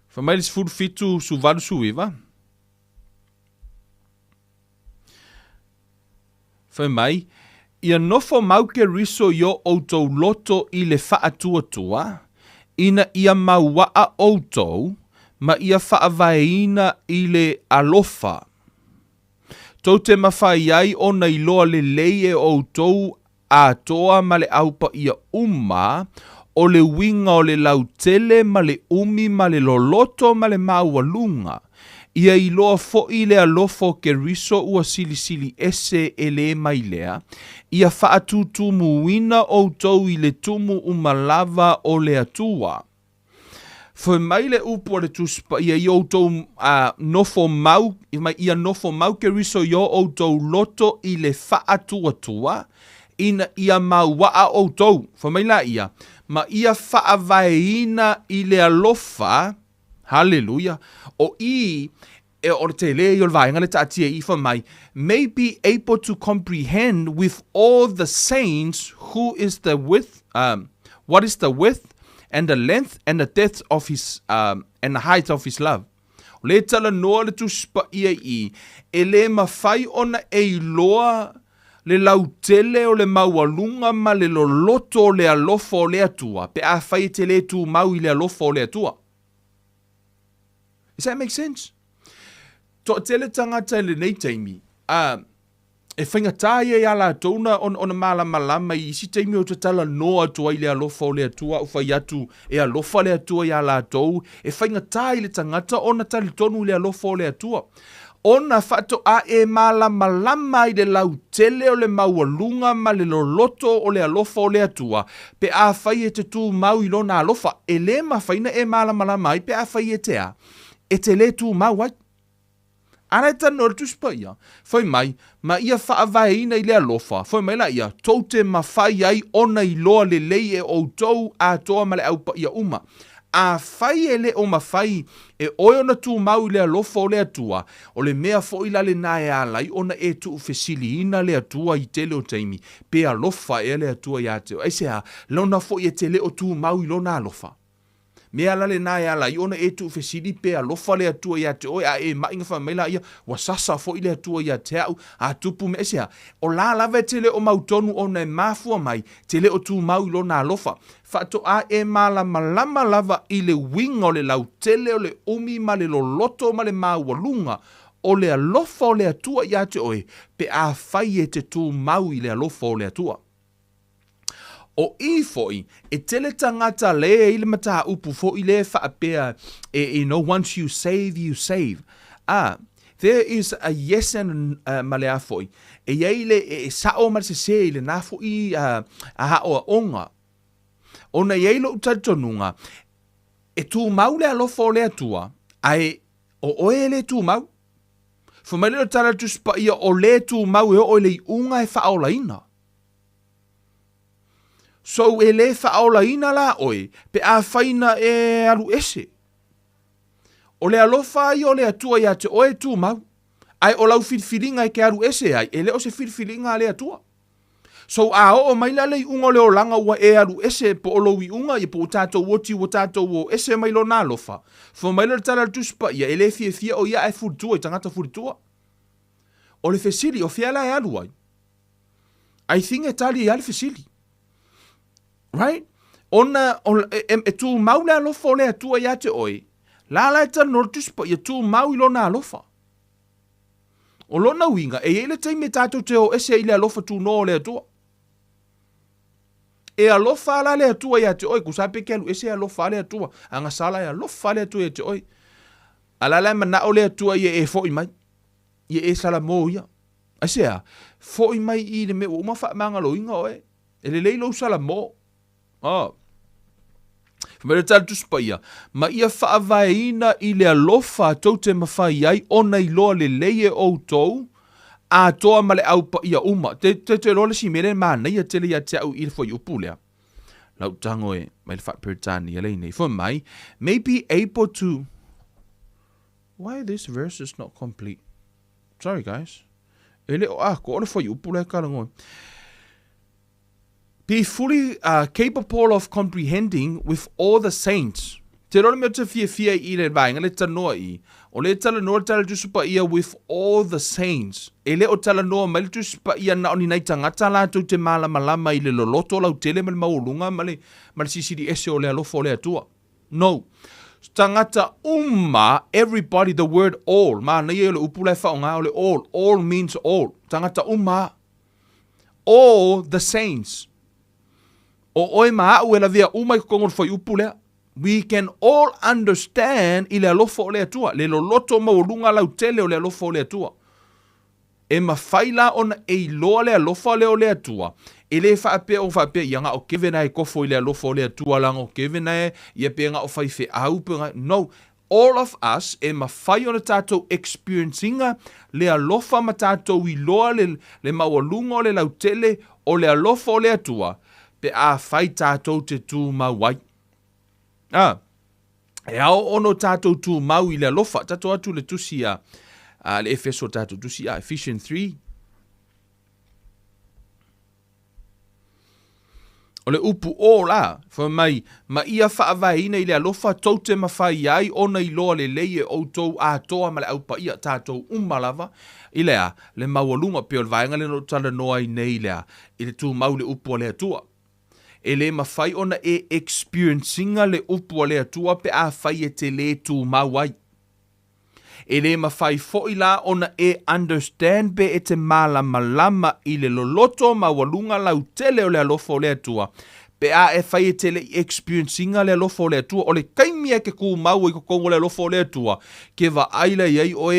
Fa mai sfulu fitu su valu suiva. Fa mai, ia nofo mauke riso yo outou loto I le faa tua, ina ia mauaa outou, ma ia faa vaeina I le alofa. Tau te mawhai ai o nei loa le lei e outou a toa ma le aupa ia o le winga o le lautele ma le umi ma le loloto ma le maualunga. Ia I loa fo I le alofo ke riso ua sili ese e le mai lea. Ia whaatutu muina outou I le tumu umalava o le atua. Foi mai le upo le tuspa ia I outou nofo mau, ia nofo mau ke riso yo outou loto I le whaatuatua, ina ia mauaa outou. Foi mai la ia, ma ia whaavaeina I le alofa, hallelujah, o I, e o te le I o le vaenga le tatia I foi mai, may be able to comprehend with all the saints who is the width, what is the width, and the length and the depth of his and the height of his love. Le tala noa le tuspa ia I. E le mawhai ona e loa le lautele o le maualunga ma le loloto o le alofa o le atua. Pe a whai te le tu mau I le alofa o le atua. Does that make sense? To tele tangata le nei taimi. E whaingatā ia ia la tōna ona malama I si teimi o te tala noa tua I le alofa o le atua, o whai atu e alofa le atua ia la tōu, e whaingatā I le tangata ona tali tonu le alofa o le atua. Ona whato a e malama I le lau tele o le maualunga ma le loloto o le alofa o le atua, pe a whai e te tū mau I lona alofa, e le ma whaina e malama I pe a whai e te a, e te le tū mau ai. Ana ta no tuspa ia. Foi mai, ma ia whaavaina I le alofa. Foi mai la ia, tau te mawhai ai ona I loa le lei e o tau a toa ma le aupa ia uma. A whai e le o mawhai e oi ona tu mau I le alofa o le atua. O le mea fo I la le nae alai ona e tu fesili ina le atua I tele o taimi. Pe alofa e le atua ia teo. Eise a, lona fo I tele o tu mau I lona alofa. Mea lale nā ia la iona e tu fesili pe alofa le atua ia te oi a e mainga whamaila ia wasasa fo I le atua ia te au a tupu me esea. O la lava te le o mautonu o nei mafua mai te le o tu mau I lona alofa. Whato a e malama lava I le winga o le lau tele o le umi ma le loloto ma le maualunga o le alofa o le atua ia te oi pe a whai e te tu mau I le alofa o le atua. O I foi, e tele tangata le I le mata upu foi le whaapea, once you save, you save. There is a yes and malea foi. E yeile e sao mar se le na foi a ha o onga. Ona yeilo utatonunga. E tu mau le alofa o le atua, ai o oe le tu mau. Fumele o tala tu spa ia o le tu mau e o le unga e whaolaina. So e le whaolaina la oi, pe a whaina e aru ese. O le alofa I o le atua ia te oe tu mau. Ai o lau whirwhiringa e ke aru ese ai, e le o se whirwhiringa le atua. So a o maila le unga le o langa ua e aru ese po o lowi unga i po tato woti o tato o ese mailo na alofa. Fo maila le tala tuspa ia e le fia o ia e furtua, I tangata furtua. O le fesili o fiala e aru ai. I think e tali e ale fesili. Right? Ona e tu mau le alofa o le atua ia te oi. La e tano tuspa ia tu mau I lona alofa. O lona winga e ele teime tato te o ese I le alofa tu no o le atua. E alofa ala le atua ia te oi. Kusape ke alu ese alofa le atua. Anga sala e alofa le atua ia te oi. Ala la mana o le atua ia e fo I mai. Ia e sala mo ia. Asea, fo I mai I le me o mafa manga lo inga oe. E le leilo sala mo. Fumere tala tuspa ia, ma ia whaavaina I le alofa tau te mawhai ai ona I loa le leie o tau a toa ma le aupa ia uma. Te loa le si mere mana ia tele ia te au I le fwoi upu lea. Lau tango e, mai le whaperitani ia leinei. Fua mai, may be able to... Why this verse is not complete? Sorry guys. Ele ko ona fwoi upu lea karangoe. Be fully capable of comprehending with all the saints. Te role mea te fia I le vainga le tanoa I. O le tala noa tala tusupa ia with all the saints. E le o tala noa mai le tusupa ia na oni nei tangata la tau te malama I le loloto lau tele ma le maulunga ma le sisiri ese o le alofa o le atua. No. Tangata everybody, the word all. Ma na ia le upulai whaonga o le all. All means all. Tangata all the saints. O oe maa ue la vea umai kongor fai upulea. We can all understand I le alofa o le atua. Le loloto maulunga lau tele o le alofa o le atua. E mawhaila ona e loa le alofa o le atua. E le whaapea o whaapea ia ngā o kevena e kofo I le alofa o le atua langa o kevena e ia pia ngā o whaife au pia. No, all of us e mawhai ona tātou experiencinga le alofa ma tātou I loa le maualunga o le lau tele o le alofa o le atua. Pe a whai tātou te tū mau wai. E ao ono tātou tū mau I le alofa. Tātou atu le tusi le Efeso tātou tusi Ephesians 3. O le upu o la, fa mai, ma ia whaavaina I le alofa tau te mawhai ai, ona I loa le leie o tau a toa ma le au pa ia tātou umalava, I lea, le maualunga pio le vaenga le no tala noa I nei lea, I le tū mau le upu o le atua. E le mawhai ona e experiencinga le upu o le atua pe a whai e te le tū mau ai. E le mawhai fo I la ona e understand be e te malama I le loloto maualunga lau tele o le alofa o le atua. Pe a e whai e te le experiencinga le alofa o le atua. O le kaimia ke ku mau I kongo le alofa o le atua. Ke wa aila iai o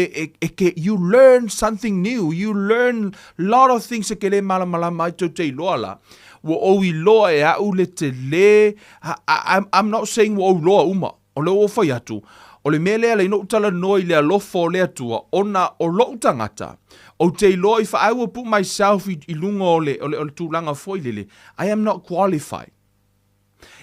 ke you learn something new. You learn a lot of things e ke le malama I tau te iloa la. Wo o I loa e au le te le. I'm not saying wo o loa uma. O le o whai atu. O le mele le no tala noi le alofa o le atua, ona o lo tangata. O te iloa if I will put myself I lunga o le tūlanga foi lele, I am not qualified.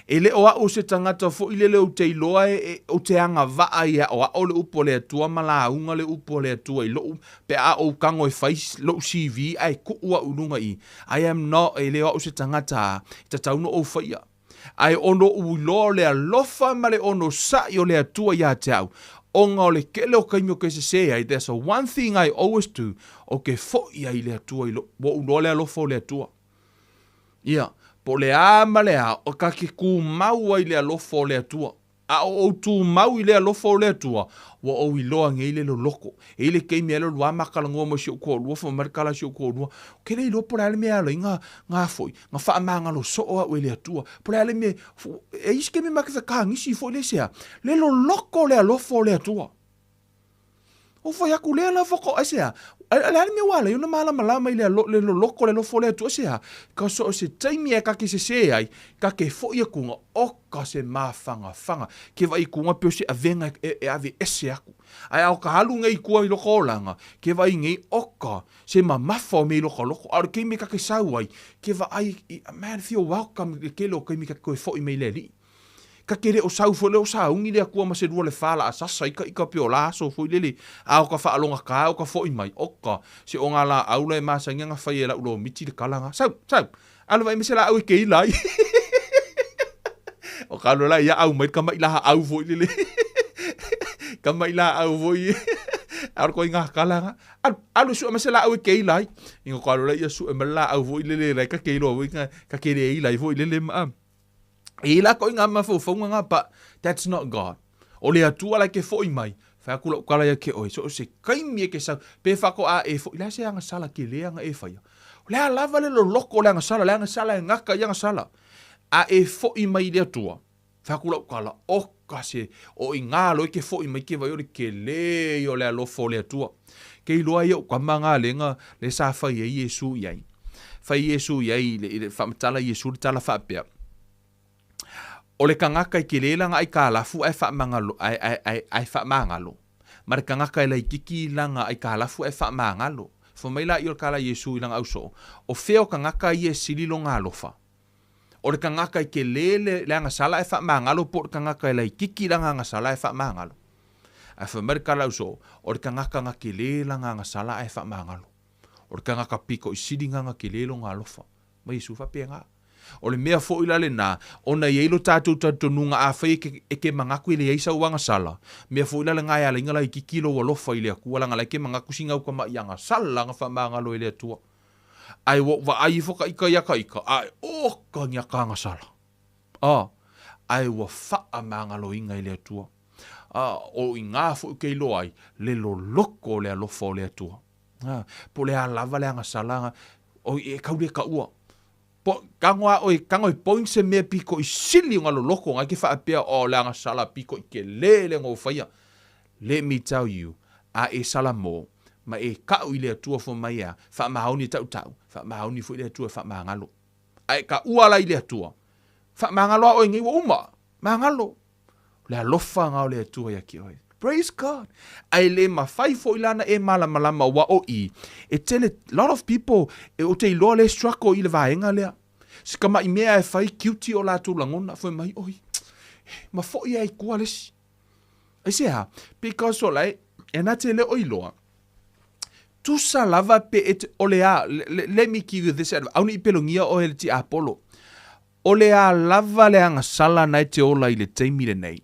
E le oa o se tangata foi lele o te iloa o te anga vaa ia o a o le upo le atua mala unga le upo le atua I lo pe a o kango I fais lo CV ai kuua ununga I. I am not e le oa o se tangata ta tauno o faia. Ai ono uloa le alofa ma le ono sa'i o le atua ia te au. Onga o le kele o kaimi o ke se ai, there's a one thing I always do, o ke fo'i ai le atua, wo uloa le alofa o le atua. Ia, po le a ma le a, o ka ke ku mau ai le alofa o le atua. A o tu mau I le alofa o le atua, wo o iloa ngei le lo loko. E le keimi alo lua makalangoa mo si o kua lua, fa marikala si o kua lua. Ke le ilo po le ale mea ala ngā foi, ngā wha amanga lo so o le atua. Po le ale mea, e isi ke me makitha ka ngisi foi le sea. Le lo loko le alofa o le atua. O fa yaku le ala foko asea. Ale me wala, yuna malama I le lo loko le lofo le atua sea. Ka so se taimi e ka ke se ai, ka ke fo ia kunga oka se mawhanga. Ke vai kunga pio se avenga e ave ese aku. Ai au ka halu ngai kua I loko olanga, ke vai ngai oka se mawha o me loko. Aru ke me ka ke sau ai, ke vai, man, feel welcome ke lo ke me ka koe fo I me le li. Ka kere o sau fo le o sau ungi le akua ma se rua le whala a sasa ika pio la so fo I lele. A o ka whaalonga ka o ka fo I mai oka. Se o ngā la aula e masa nganga whai e la ulo miti le kalanga. Sau. Alo vai me se la au I ke ilai. O ka alo la ia au mai ka mai la au fo I lele. Ka mai la au fo I. Aro ko ngā kalanga. Alo su me se la au I ke ilai. Ingo ka alo la ia su me la au fo I lele. Rai ka ke ilo ka kere ilai fo I lele ma. E la ko ngā mawhauwhaunga ngā, but that's not God. O le atua lai ke fo I mai, whakula ukala ia ke oi, so o se kaimi e ke sau, pe whako a e fo, I la se anga sala ke le anga e whaia. O le a lava le lo loko le anga sala e ngaka i anga sala. A e fo I mai le atua, whakula ukala, oka se, o I ngā loi ke fo I mai ke vai o le ke le I o le alofo le atua. Ke iloa ia o kamanga le sa whai e Yesu iai. Whai Yesu iai, le whamatala Yesu le tala whapea. O le kangaka I ke lelanga ai ka lafu ai whamangalo, ai whamangalo. Ma le kangaka I lai kiki langa ai ka lafu ai whamangalo. Fo mai la I o kala Yesu I langa auso. O feo kangaka I e sililo ngā lofa. O le kangaka I ke lele le anga sala ai whamangalo, po le kangaka I lai kiki langa anga sala ai whamangalo. Ai fo mai kala auso, o le kangaka nga ke lelanga anga sala ai whamangalo. O le kangaka piko I silinga nga ke lelo ngā lofa. Ma Yesu whapea ngā. O le mea fo ila le na, ona yeilo tātou nunga a whai ke mangaku I le eisa uanga sala. Mea fo ila le ngai ala ingala I ki kilo wa lofa I le akua langa lai ke mangaku singa uka ma ianga sala nga whamangalo I le atua. Ai wa ai foka ika, ai oka ngiaka nga sala. Ai wa wha mangalo inga I le atua. O I ngā fo ke ilo ai, le lo loko le alofa o le atua. Po le a lava le anga sala, o e kaure ka ua. Kango I poing se mea piko I sili ngā lo loko ngā ki whaapea o le anga sala piko I ke le ngō whaia. Let me tell you, a e sala mō, ma e kau I le atua fo mai a, wha mahauni tau, wha mahauni fo I le atua wha mahangalo. A e ka uala I le atua. Wha mahangalo a oi ngai wa uma, mahangalo. Le alofa ngā o le atua ia ki oi. Praise God. Ai le mawhai fo ilana e malama wa o I. E tele, lot of people, e o te iloa le struggle I le vaenga lea. Sika mai mea e whai kiuti o la tū langona, fo mai oi. Ma fo ia I kua lesi. E se ha, because o lai, e na te le o iloa. Tusa lava pe et o le a, let me give you this advice. Auni I pelongia o ele ti Apollo. o le a lava le anga sala nai te ola i le teimi le nei.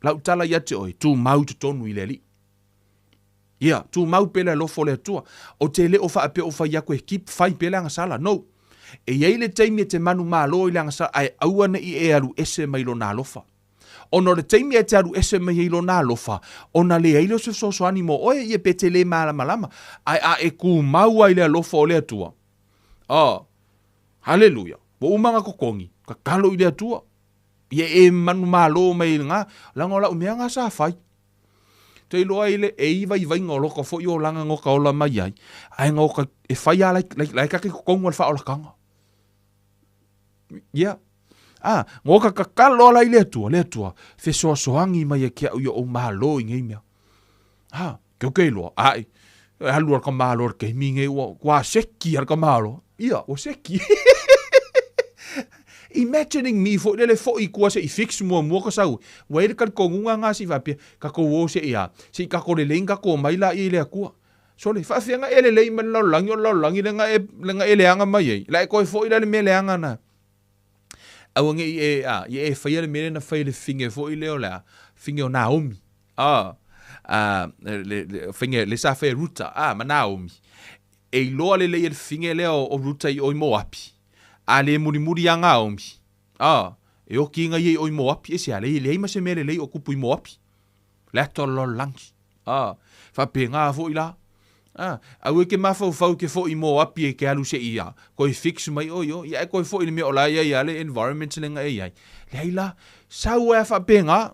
Lau tala ia te oi, tū mau te tonu i le li. Ia, tū mau pele lofo le atua. O te le o wha ape o wha ia koe kip whai pele anga sala. No. E iei le teimi e te manu malo i le anga sala, ai auana i e alu ese mai lo nā lofa. Ono le teimi e te alu ese mai i lo nā lofa, ona le eilo se so animo, oe i e pete le malama, ai a e ku mau ai le lofa o le atua. Hallelujah. Wo umanga kokongi, ka kalo i le atua. Ia e manu malo mai ngā, langa la umea ngā sa whai. Te iloa ile e iwa i vainga o loko fo i o langa ngoka ola mai ai. Ai ngoka e whai a lai kake kokongu al wha ola kanga. Ia. Ngoka ka kalo ala i le atua. Fe soa soangi mai e kia ui o malo i ngei mea. Keo kei loa. Ai. Halu ar ka malo ar kei minge ua. Kua seki ar ka malo. Ia, o seki. Imagining me fo lele fo I kua se I fix mua ka sau. Waere ka kongunga ngā si wapia. Ka ko wo se ia. Si ka ko le lenga ko mai la I le akua. So le whawhianga ele lei man lau langi lenga ele anga mai ei. La e koe fo I le me le anga na. Awange I e whaia le mele na whai le finge fo I leo lea. Finge o Naomi. Finge le sa whai Ruta. Ma Naomi. E loa le le finge leo o Ruta I oi Moapi. A le muri a Naomi. E o ki inga I oi Moapi. E se a le ima se mele lei o kupu I Moapi. Le ato lo langi. Whape ngā fo I la. Au e ke mawhau ke fo I Moapi e ke alu se ia. Koe fix mai oio. Ia e koe fo I le me o la ia le environment le nga ia. Le aila, sau e whape ngā.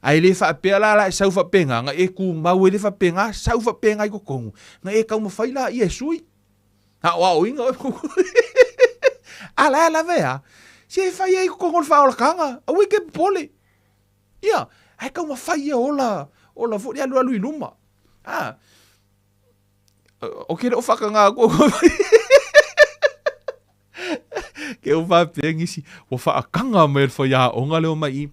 Ai le whape la e sau whape ngā. Nga e ku mau e le whape ngā. Sau whape ngā I kokongu. Nga e kau mawhai la I e sui. Wa o inga. Ala vea. Se e whai e kokongu le whaola kanga. Au e ke pole. Ia. Ai kau mawhai e ola. Ola fo I alu I luma. O ke o whaka ngā kua. Ke o whape ngisi. O whaakanga me whai a onga leo mai.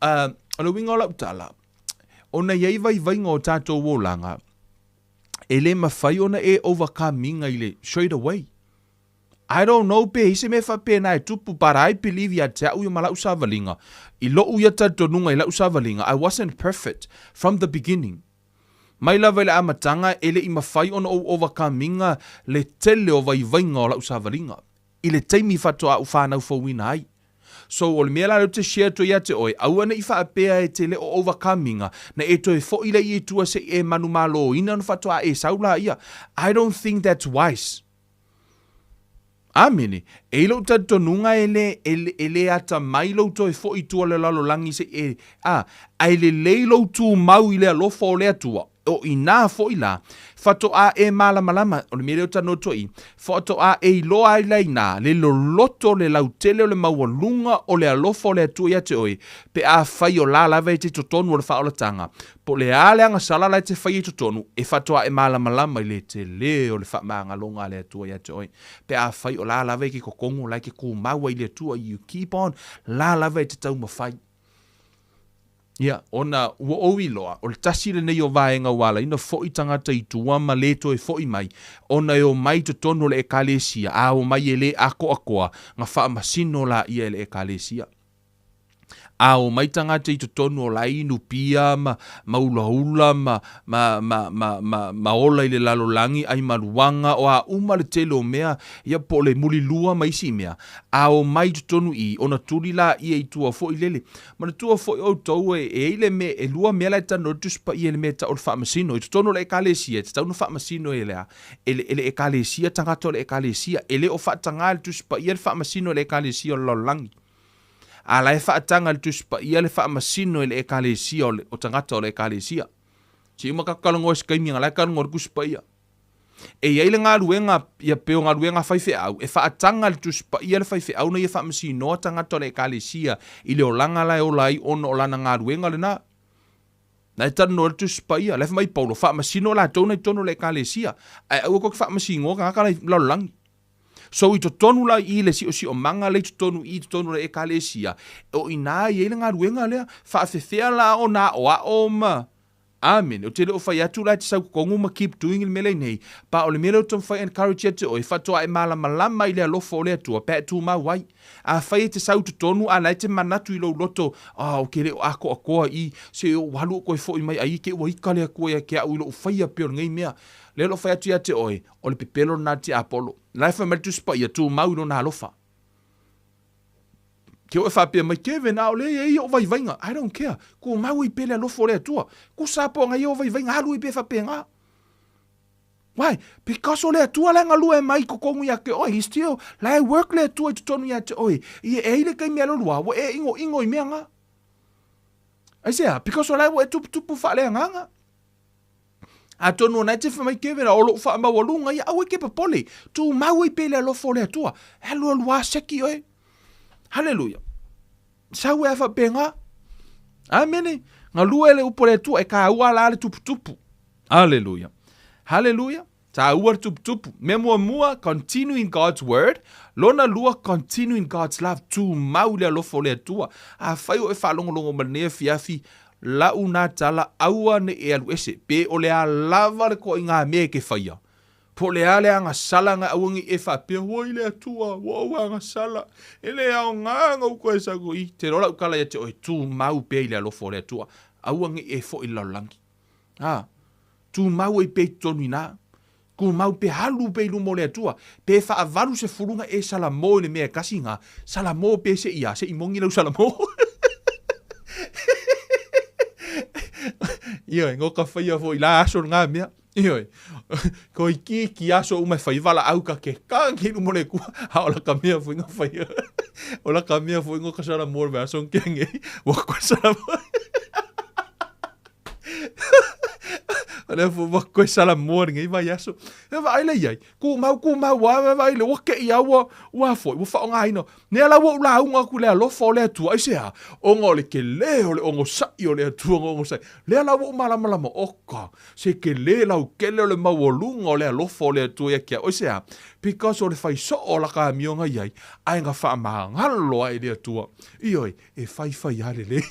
Alo winga o lau tala. Ona iei vai ngā o tātou wōlanga. E le mawhai ona e overcoming I le straight away. I don't know pe hise me whape na e tupu, but I believe ia te au I malau savalinga. I lo uia tatonunga I lau savalinga. I wasn't perfect from the beginning. Mai lava le amatanga ele I mawhai ona o overcominga le tele o vai vainga o lau savalinga. I le teimi whatoa u whanau whauina ai. So o le mea lalo te share to ia te oi, au ana I whaapea e te le o overcominga, na e toi fo I le I tua se e manu malo ina no whatoa e saula ia. I don't think that's wise. Amene, e lo tatonunga ele ata mai lo toi fo I tua le lalo langi se e, ai le leilo tu mau I le alofa o le atua. O ina fo I la, whatoa e malama, o le mere o tano toi, whatoa e loa I leina, le loloto le lautele o le maualunga o le alofa o le atua ia te oi, pe a whai o la lava e te totonu o le whaolatanga, po le ale anga salala e te whai e totonu, e whatoa e malama I le te le o le whamanga longa le atua ia te oi, pe a whai o la lava e ke kokongo, lai ke kumaua I le atua, you keep on, la lava e te tau mawhai. Ia, ona ua owi loa, o le tasi le nei o vaenga wala, ina fo I tangata I tua ma leto e fo I mai, ona e o mai te tono le ekalesia, a o mai e le ako akoa, nga wha masino la ia le ekalesia. A o mai tangata I te tono o la inu pia, ma ula, ma ola I le lalolangi, ai maluanga, o a uma le tele o mea, ia po le muli lua ma isi mea. A o mai te tonu I, ona tuli la ia I tua fo I lele. Ma le tua fo I o tau e ile me, e lua mea lai tano tuspa I ele mea ta o le wha masino, I te tono le ekalesia, te tau no wha masino e lea, ele ekalesia tangata o le ekalesia, ele o wha tanga le tuspa I ele wha masino le ekalesia o le lalolangi. A lai whaatanga le tuspa ia le whaamasino le ekalesia o tangata o le ekalesia. Si uma kakalongo e skaimi ngā lai kalongo le kuspa ia. E iai le ngā ruenga, ia peo ngā ruenga whaife au, e whaatanga le tuspa ia le whaife au na ia whaamasino o tangata o le ekalesia I le o langa lai o lai ono o lana ngā ruenga le nā. Nai tano le tuspa ia, le mai paulo, whaamasino la tona I tono le ekalesia. Ai au kok whaamasino ka ngaka lai laulangi. So I to tonu la I le si o manga le to tonu I to tonu le ekalesia. O ina I le ngā ruenga lea, whaafefea la o na o a o ma. Amen. O te leo whai atu lai te sau kongu ma keep doing il mele nei. Pa o le mele o tom whai encourage ate o e whatoa e malama i le alofo o le atua. Pea tu ma wai. A whai te sau tu tonu a lai te manatu i lo loto. O ke leo ako a koa i se o walu o koe fo i mai a i ke ua ika le a koe a ke au i lo whai a peo ngai mea. Le lo whai atu ate oe. O le pepelo na te apolo. Lai whai mele tu spa i atu mau i lo na alofa. Ke o e whapea mai kewe na o le e o vai vainga. I don't care. Ko mau i pele alofo le atua. Ko sapo ngai o vai vainga halu i pe whapea ngā. Why? Because o le atua le ngalua e mai ko kongu ia ke oi. Still, lai work le atua i tutonu ia te oi. I e ile kai mea lorua. Wa e ingo i mea ngā. Ai sea, because o lai wa e tupu wha le nganga. A tonu na te whamai kewe na olo wha ma walunga i au e ke papole. Tu mau i pele alofo le atua. Helu alua seki oi. Hallelujah. Sau e whapenga. Amene. Ngā lua ele upore tu e ka ua la le tupu. Hallelujah. Hallelujah. Ta ua tupu. Me mua continue in God's word. Lona lua continue in God's love. Tu mau le alofo le tua. A whai o e whalongolongo manea fiafi. La una tala aua ne e alu ese. Pe o le a lava le ko i ngā mea ke whaia. Po le ale anga sala nga awangi e whapea, woi le atua, woi anga sala, e le ao nganga uko e sago i, te rola ukala ia te oi tū mau pe i le alofo le atua, awangi e fo i laulangi. Tū mau e pe tonu ina, ku mau pe halu pe i lumo le atua, pe wha avaru se furunga e sala mo i le mea kasi nga, sala mo pe se ia, se i mongi lau sala mo. Ioi, ngoka whaia fo i la aso ngā mea. Ioi, ko i ki aso umai whai wala au ka ke kāngi nu mole kua, ha ola ka mea fo inga whai. Ola ka mea fo inga ka sara mōre mea son kenge, wako sara mōre. Ole fo wako sara mōre ngai vai aso. E vai le iai, ku mau wa vai le wake i awa ua fo, ua whao ngā ino. Nea la wa ula unga ku lea lofa o lea tua, ise ha, onga ole ke le ole ongo sai o lea tua ongo sai. Lea la wa malama oka, se ke le lau kele ole mawolunga o lea lofa o lea tua ia kia, ise ha, because ole whai so o la ka mionga iai, ai nga wha maa ngalo ai lea tua. Ioi, e whai ale le.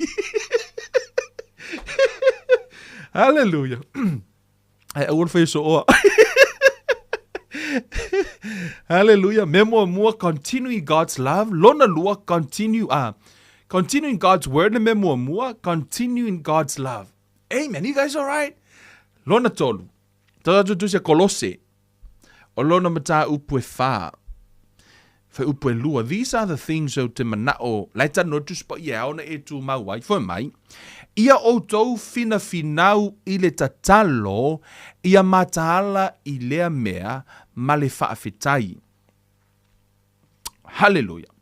Hallelujah. Ai awon whai so oa. Hallelujah. Memo mua continue God's love. Lona lua continue in God's word. Le memo mua continue in God's love. Amen. You guys all right? Lona tolu. Tata tu se kolose. O lona mata upue wha. Whai upue lua. These are the things o te manao. Laita notus pa ia ona e tu mauai. Fo mai. Ia o tau fina finau i le tatalo, ia mataala i lea mea ma le whaafetai. Hallelujah.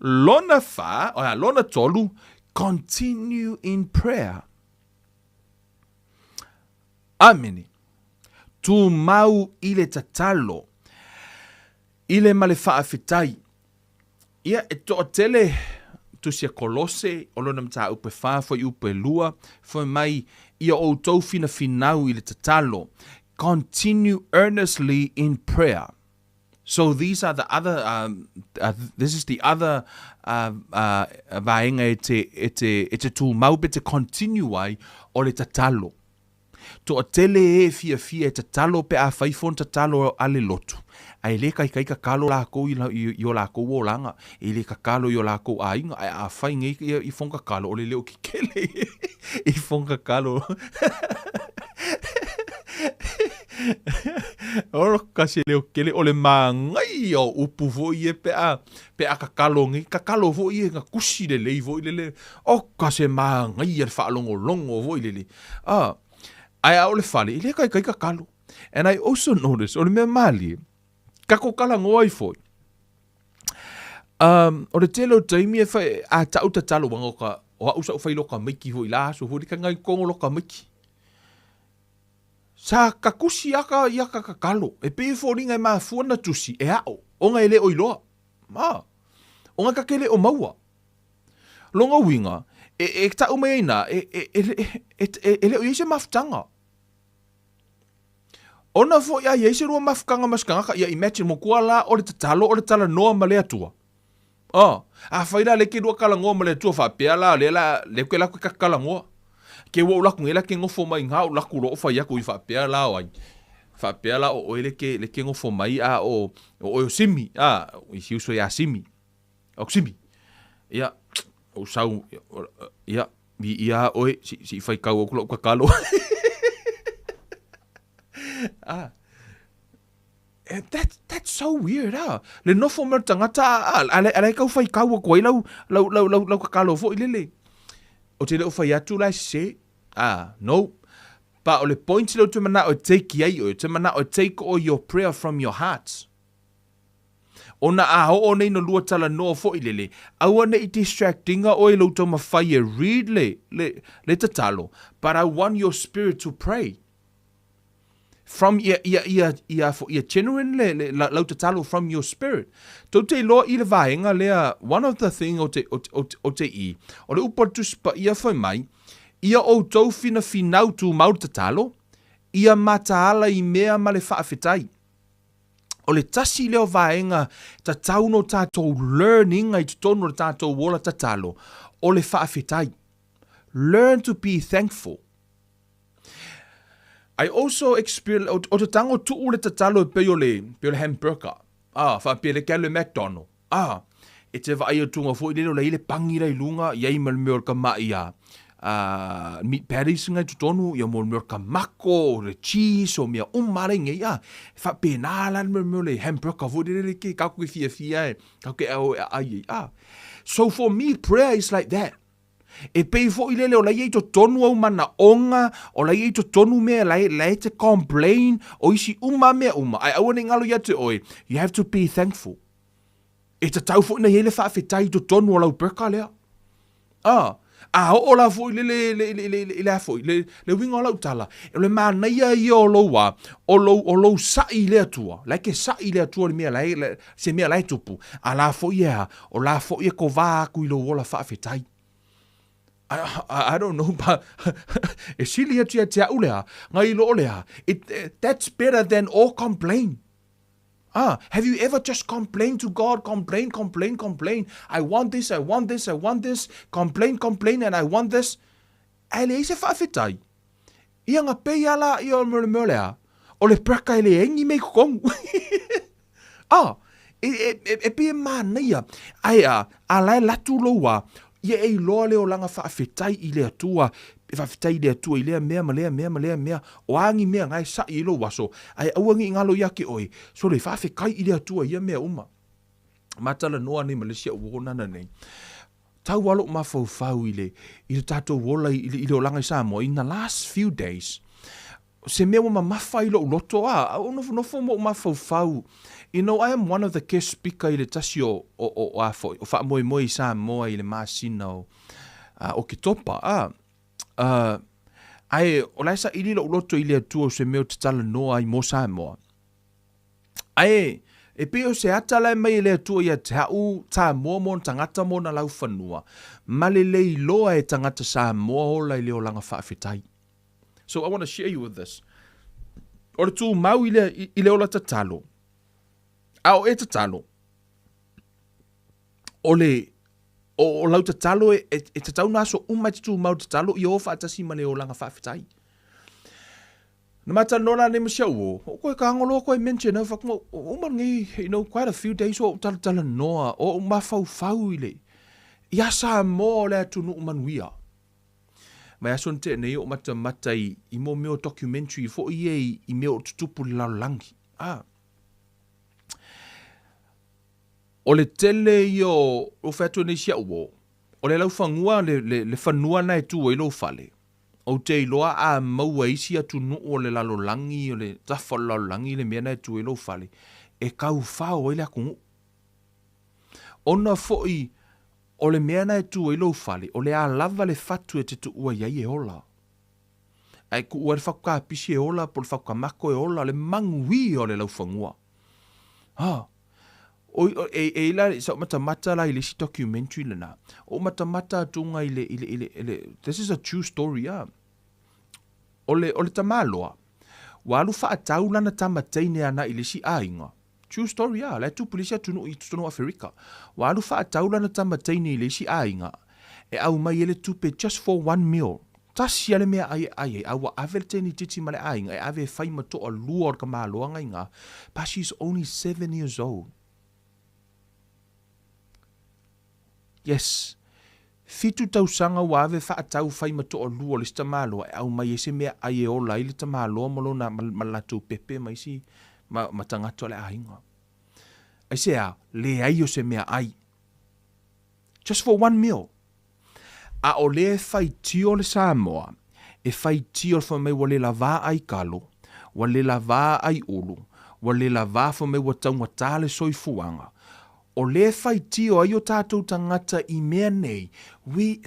Lona wha, lona tolu, continue in prayer. Amene. Tu mau i le tatalo, i le ma le whaafetai. Ia e to tele tu sia kolose, o lona mta upe wha, fo i upe lua, fo mai ia o tau fina finau i le tatalo. Continue earnestly in prayer. So these are the other, this is the other vaenga e te tu maupe te continue ai o le tatalo. To a tele e fia e tatalo pe a whaifon tatalo ale lotu. Ai le kai ka kalo la ko i o la ko o langa. I le ka kalo i o la ko a inga. Ai a whai ngai i fonga kalo. O le leo ki kele i fonga kalo. Oro kasi leo kele o le mangai o upu vo i e pe a ka kalo ngai. Ka kalo vo i e nga kusi le lei vo i le. O kasi mangai e whaalongo longo vo i le. Ai a ole fale, i le kai ka kalo. And I also notice, o le mea mali, kako kala ngoai foi. O le telo taimi e whai, a tau tatalo wanga ka, o a usa u whai loka miki foi la, so hori ka ngai kongo loka miki. Sa kakusi aka i aka ka kalo, e pe fo ringa maa fuana tusi, e ao, o ngai le oiloa. O ngai kakele o maua. Longa winga, e ta umeina, e le o yese maftanga. Ona fo ia yese rua mafkanga maskanga ka ia imagine mo kua la o le tatalo o le tala noa ma le atua. A whaira le ke rua kala ngoa ma le atua whapea la le kue la kue kakala ngoa. ke wo la ngela ke ngofo mai nga la ku lo fa ya ku fa pe la wa fa pe la o le ke ngofo mai a o simi i si uso ya simi o simi ya o sau ya ia oi si fai kau ku lo ka kalo And that's so weird, Le no fo mer tangata ale kau fai kau ko lau ka kalo fo ilele. O te le fai atu la se. No. Pa o le point lo te mana o take ai o te mana o take all your prayer from your heart. Ona o nei no lua tala no fo ilele. Au ne I distractinga o lo to mafai read le tatalo. But I want your spirit to pray. From ia genuine le lau te talo from your spirit. Tau te loa I le vaenga lea, one of the thing o te I, o le upatus pa ia whai mai, ia o tau finau tu mau te talo, ia mataala I mea ma le whaafetai. O le tasi leo vaenga, ta tau no tātou learning ai tutono le tātou wola ta talo, o le whaafetai. Learn to be thankful. I also experience o te tango tu le tatalo pe le hamburger. Fa pe le KLM McDonald. E te vai o tunga fo I le pangi le lunga yai mal mer ka mai meat patties ngai tutonu ia mo mer ka mako le cheese o mea umare ngai fa pe na la mer le hamburger fo le ke ka ku fia ka ke ai. So for me prayer is like that. E pei fo ilele o lai to tonu au mana onga, o lai to tonu mea lai te complain, o isi mea ai awane ngalo ia te oi, you have to be thankful. E ta tau fo ina hele whaafetai to tonu o lau perka lea. O la fo le fo le winga o lau tala, e le mana ia o loa, o lou sai lea tua, lai ke sai lea tua le mea se mea lai tupu, a la fo ia, o la fo ia ko vā kui lo ola whaafetai. I don't know, but that's better than all complain. Have you ever just complained to God? Complain. I want this. Complain, and I want this. Ele se whawhetai. Ia ngā pei ala I o mele o le praka ele engi mei kong. E pia mānia. A lai latu loa. Ia e loa leo langa whaafetai I le atua, whaafetai le atua I lea mea, o angi mea ngai sa I lo waso, ai auangi ngalo yake oi, so le whaafekai I le atua ia mea uma. Matala noa ni Malaysia uonana nei. Tau walo mawhau I le tātou wola I le langa I Samoa, in the last few days, se mea ma mawhai lo loto nofo mo mawhau. You know, I am one of the guest speaker I le tasi o wha moe I Samoa I le masina o ke topa. Ai, o laisa ili lo loto I le atua o se meo te tala noa I mo Samoa. Ai, e peo se atala mai le atua I a te hau Samoa mo tangata mo na lau whanua. Malele I loa e tangata Samoa ola I leo langa whaafetai. So I want to share you with this. O le tū mau I le ola tatalo. O e tatalo. O lau tatalo e tatau naso umai te tū mau tatalo I o whaatasi ma le o langa whaafetai. Na mata nona ne msia uo. O koe ka angolo koe mention au whakmo. Umangi, quite a few days o tala noa. O mawhau I le. Ia sa mo le tunu umanuia. Mai ason te nei o mata I mo meo documentary fo I meo tutupu le laulangi. O le tele I o whatu nei sia uo. O le lau whangua le whanua nai tu o ilo whale. O te iloa a maua isi atu nu o le lalolangi o le tafa lalolangi le mea nai tu o ilo whale. E kau whao ile akungu. Ona foi o le mea nai tu o ilo whale. O le a lava le whatu e te tu ua iai e ola. Ai ku ua le whakua pisi e ola po le whakua mako e ola le mangui o le lau whangua. E ila sa mata la ile si documentary lana. O mata tunga ile this is a true story O le tamaloa. Walu whaatau lana tamateine ana ile si ainga. True story la tu polisia tunu I tunu Afrika. Walu whaatau lana tamateine ile si ainga. E au mai ele tupe just for one meal. tasi ale mea ai, awa ave teni titi male ainga, e ave fai mato a lua ka māloanga inga, but she's only 7 years old. Yes, fitu tausanga wa ave whaatau whai mato o lua le sta malo e au mai ese mea ai e ola ili ta malo malo na malatu pepe mai si matangato le ainga. Ai se a, le ai o se mea ai. Just for one meal. A o le whai tio le Samoa, e whai tio le whamei wa le lava ai kalo, wa le lava ai ulu, wa le lava whamei wa taunga tāle soifuanga. O le whai tio ai o tātou tangata I mea nei,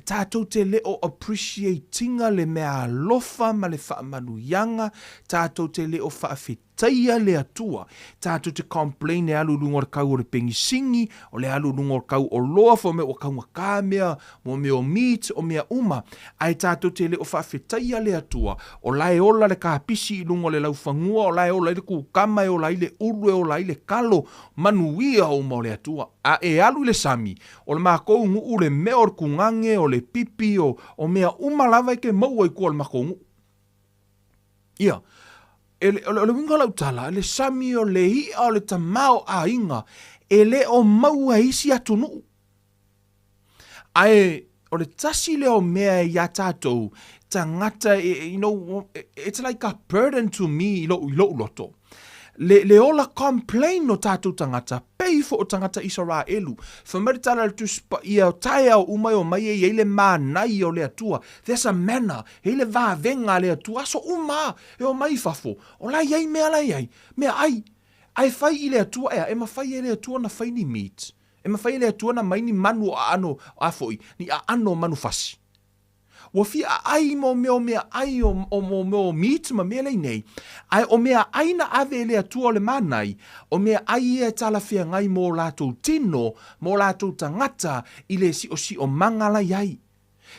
tātou te leo appreciatinga le mea alofa ma le whaamanuyanga, tātou te leo whaafetaia le atua, tātou te complain e alu lunga o kau o le pengisingi, o le alu lunga o kau o loa fo me o kaunga kāmea, mo me o meat, o mea uma, ai tātou te leo whaafetaia le atua, o lae ola le kāpisi I lunga o le laufangua, o lae ola le kukama, o lae le ulu, o lae le kalo, manuia o mo le atua. A e alu le sami, o le mākou ngu le mea o le kungange, o le pipi, o mea umalava ke maua I kua le mākou ngu. Ia, o le winga lau tala, le sami o le hia o le tamao a inga, e le o maua isi atunu. Ai, o le tasi le o mea I a tātou, tangata, you know, it's like a burden to me, ilo loto. Le ola complain no tātou tangata, pei fo o tangata Israelu. Whamaritala le tuspa ia o tae au umai o mai e le mānai o le atua. There's a manner, e le vāvenga le atua, so uma, e o mai fafo. O lai ai mea lai ai, mea ai fai I le atua ea, e ma fai e le atua na fai ni meat. E ma fai e le atua na mai ni manu a ano afoi, ni a ano manu fasi. Wa fi ai mo mea ai o meat ma mea lei nei. Ai o mea ai na ave le atua le manai. O mea ai e tala fia ngai mo lātou tino, mo lātou tangata, I le si o mangala iai.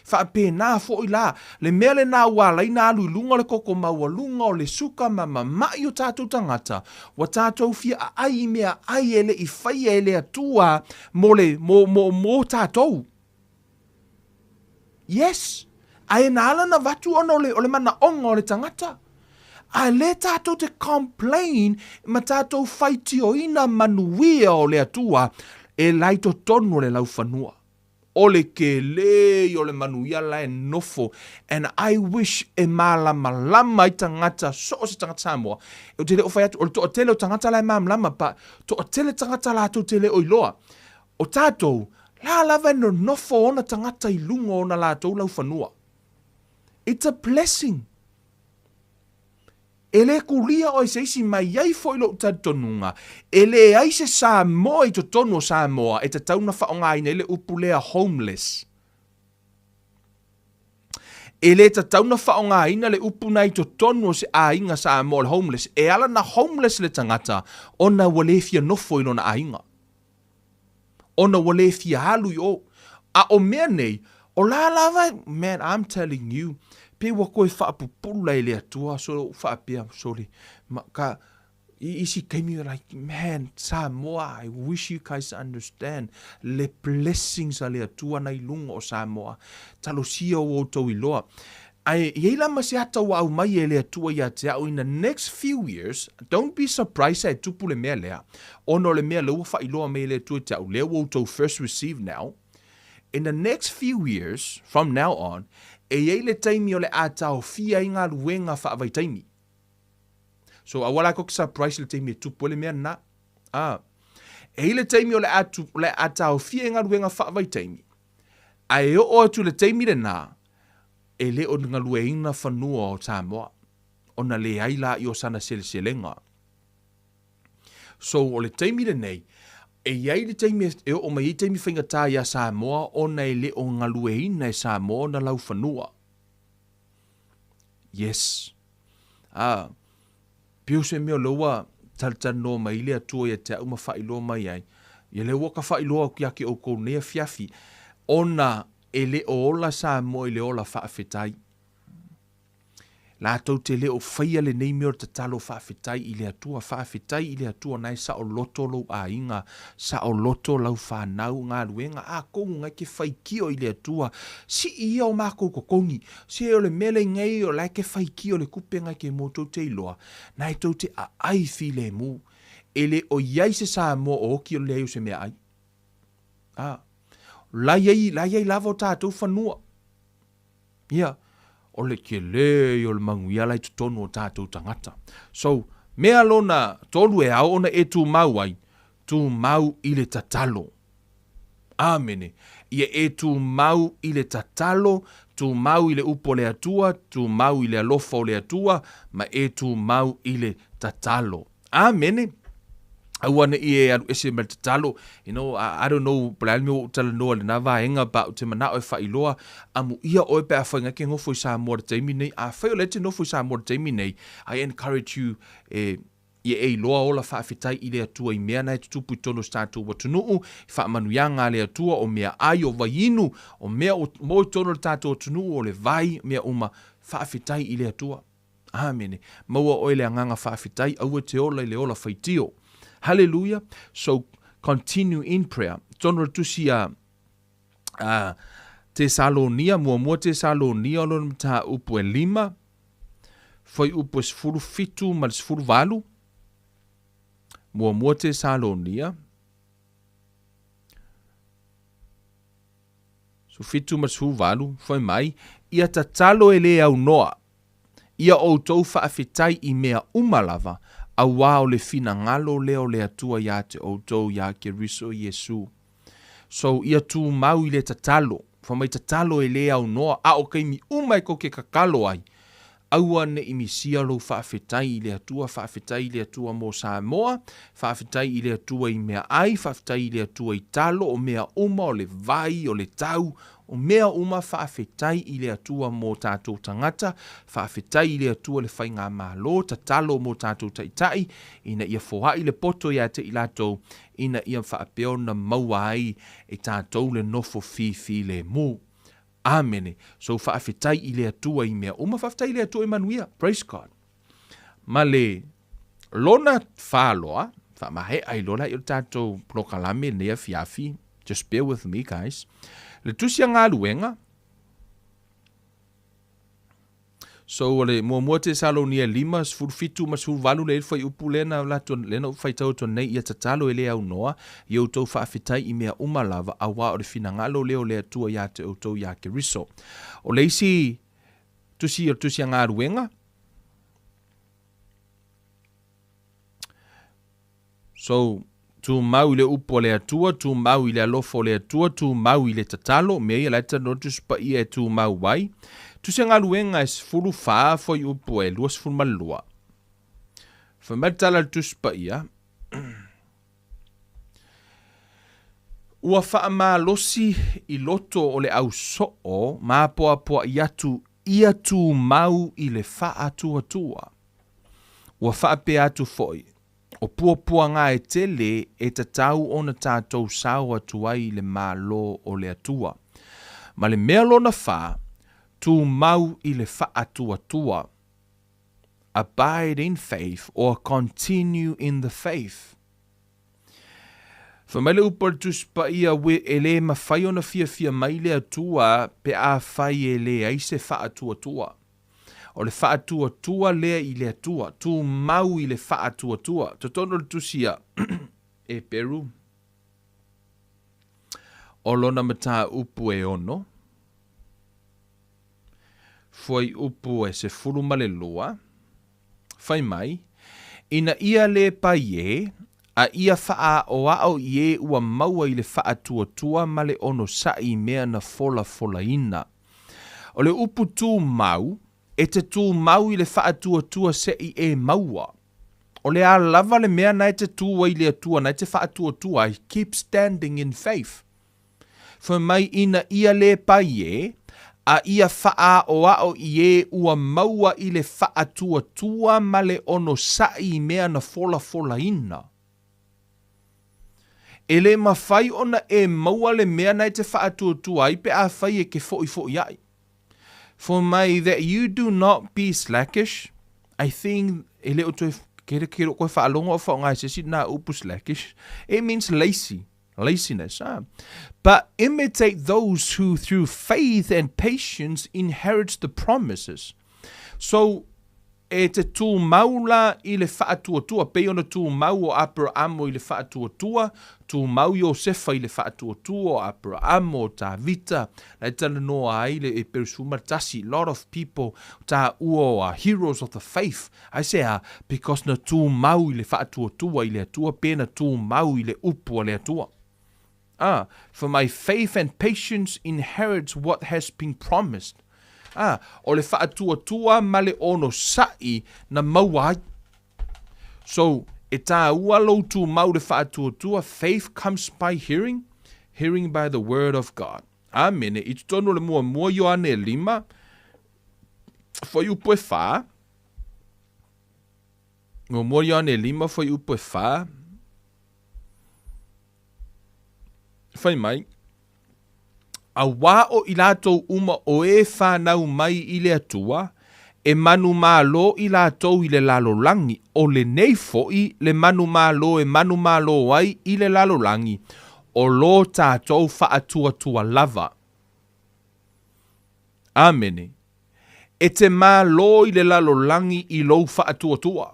Fa pe na fo ila le mea le na wala ina alu lunga le koko maua lunga o le suka ma mai o tātou tangata. Wa tātou fia ai mea ai ele I fai ele atua mo tātou. Yes. Ai nala na watu ona o le mana onga o le tangata. Ai le tātou te complain ma tātou whaiti o ina manuia o le atua e laito tonu le lau whanua. O le ke le o le manuia la e nofo. And I wish e malama I tangata so o se tangata Samoa. E o tele o whai atu, o to o tele o tangata la e malama pa to o tele tangata la atu tele o iloa. O tātou, la lava no nofo ona tangata I lunga ona la atu lau whanua. It's a blessing. Ele kulia o se isi mai ai foi lo tatonunga. Ele ai se Samoa I to tono Samoa e te tauna whaonga ina ele upulea homeless. Ele te tauna whaonga ina le upuna I to tono se ainga Samoa le homeless. E ala na homeless le tangata ona walefia nofo ino na ainga. Ona walefia halu yo. A o mea nei, o la lava, man, I'm telling you, pe wako e whaapupula I le atua, so whaapea, sorry, ka, isi kaimi like, man, Samoa, I wish you guys understand, le blessings a le atua na ilunga o Samoa, talosia o tau iloa. Ai, yeila masi ata wa au mai e le atua ia te au in the next few years, don't be surprised e tupu le mea lea, ono le mea leua whailoa mea le atua te au, lea o tau first receive now. In the next few years, from now on, e iei le taimi o le atao fia I ngā luenga whaavai taimi. So, awala ko ki surprise le taimi e tupu le mea na. E iei le taimi o le atao fia I ngā luenga whaavai taimi. A e o atu le taimi le na, e le o ngā luenga whanua o Samoa. O na le aila I o sana selenga. So, o le taimi le nei, e iai le taimi e o mai taimi whaingata ia Samoa o nei le o ngalueina e Samoa na lau whanua. Yes. Pio se meo loa taltano mai le atua ia te au ma whailoa mai ai. Ia le waka whailoa ki ake o kou nea fiafi. Ona e le o ola Samoa I le ola whaafetai. Lātou te leo whaia le nei meo te talo whawhitai i le atua, whawhitai i le atua nai sa o loto lau a inga, sa o loto lau whanau ngā ruenga, a kongu ngai ke whaikio i le atua, si i o mako kokongi, si o le mele ngai o lai ke whaikio le kupe ngai ke moto te iloa, nai tau te a ai fi le mu, ele o iai se sa mo o ki o le au se mea ai. Lai ai lava o tātou whanua. Ia. O le ke le o le manguia lai tutonu o tātou tangata. So, mea lona tolu e au ona e tu mau ai, tu mau i le tatalo. Amene. Ia e tu mau i le tatalo, tu mau i le upo le atua, tu mau i le alofa o le atua, ma e tu mau i le tatalo. Amene. Awana I e anu ese me tatalo, you know, I don't know, palal me o tala noa le nava enga ba o te mana o e whailoa, amu ia o e pe a whainga ke ngofo I sa mua taimi nei, a whaio le te ngofo I sa mua taimi nei, I encourage you, ia e loa o la whawhitai I le atua I mea nei tutupu I tono statu wa tunuu, I whaamanuianga le atua o mea ai o vainu, o mea o moi tono le tatu o tunuu o le vai, mea uma whawhitai I le atua. Amene. Maua o le anganga whawhitai, aua te ola I le ola whaitio. Hallelujah. So continue in prayer. Tono tusia Tesalonia, mua Tesalonia lon mta upu e 5. Foi upu e 7 ma 8. Mua Tesalonia. So 7 ma 8 foi mai ia tatalo ele au noa. Ia o tou whaafitai I mea umalava. A wao le fina ngalo leo le atua ya te outou ya ke riso Yesu. So ia tu mau I le tatalo. Whamai tatalo e le au noa. A o kei mi umai ko ke kakalo ai. Aua ne imisia lo whaafetai I le atua. Whaafetai I le atua mo Samoa. Whaafetai I le atua I mea ai. Whaafetai I le atua I talo. O mea uma o le vai o le tau. O mea uma whaafetai I le atua mo tātou tangata, whaafetai I le atua le whainga malo, tatalo mo tātou taitai, ina ia whohai le poto ia te ilatou, ina ia whaapeo na maua ai e tātou le nofo fi le mu. Amene. So whaafetai I le atua I mea uma, whaafetai I le atua I manuia. Praise God. Ma le lona whaloa, whaamahe ai lona I tātou prokalame nea fiafi. Just bear with me, guys. Le tusia ngā luenga. So le mua Tesalonia 5, sfurfitu ma sfurvalu le fai upu lena lena fai tau nei ia tatalo ele au noa, I outou whaafitai I mea umalava a wā o le fina ngalo leo le atua ia te outou ia ke riso. O le isi tusia ngā luenga. So, tu mau I le upo le atua, tu mau I le alofo le atua, tu mau I le tatalo, mea ia laita notus pa ia e tu mau wai. Tu se ngā luenga e sfuru whaa foi upo e lua sfuru malua. Whamatala tus pa ia. Ua wha ma losi I loto o le au soo, ma poa ia tu mau I le wha atua tua. Ua wha pe atu foi. O pua ngā e tele e tatau o na tātou sao atuai le mālo o le atua. Ma le mea lona wha, tu mau I le wha atua. Abide in faith or continue in the faith. Whamele upar tuspa ia we ele ma whai ona fia mai le atua pe a whai ele aise wha atua. O le wha atua lea I le atua, tu mau I le wha atua. Totono le tusia e Peru. O lona mata upu e ono. Foi upu e se furu ma le lua. Whai mai. Ina ia le pa ie, a ia wha o ao ie ua maua I le wha atua ma le ono sai mea na fola ina. O le upu tu mau, e te tū mau I le whaatua se I e maua. O le a lava le mea nai te tū I le atua, nai te whaatua I keep standing in faith. Wha mai ina ia le pai e, a ia wha o ao I e ua maua I le whaatua ma le ono sai mea na fola ina. E le mawhai ona e maua le mea nai te whaatua I pe a whai e ke foi ai. For my, that you do not be slackish. I think, slackish. It means laziness. But imitate those who through faith and patience inherit the promises. So, e te tū maula I le whaatua pei ona tū mau o Abraham I le whaatua tū mau Iosefa I le whaatua o Abraham o tā vita, lai tala noa ai le e perusuma tasi, lot of people tā ua are heroes of the faith. I say because na tū mau I le whaatua I le atua, pēna tū mau I le upu o le atua. For my faith and patience inherits what has been promised. O le whaatua ma le ono sai na mauai. So, e tā ua lo tu mau le whaatua, faith comes by hearing, hearing by the word of God. Amen. I tonu le mua Ioane 5, foi upo e wha. Mua Ioane 5, foi upo e wha. Whai mai. A wā o I lātou uma o e whānau mai I le atua, e manu mālo I lātou I le lalolangi, o le nei fo'i le manu mālo e manu mālo ai I le lalolangi, o lo tātou whaatua lava. Amene. E te mālo I le lalolangi I lo whaatua.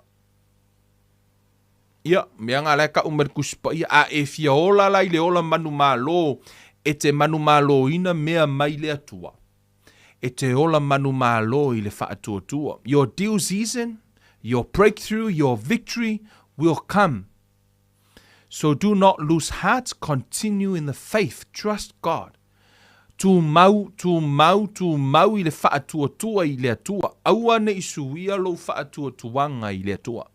Ia, mea ngā leka umar kuspa ia, a e fia ola la I le ola manu mālo, e te manu mālo ina mea mai le atua. E te ola manu mālo I le whaatua. Your due season, your breakthrough, your victory will come. So do not lose heart, continue in the faith, trust God. Tu mau I le whaatua I le atua. Aua ne isuia lo whaatuatuanga I le atua.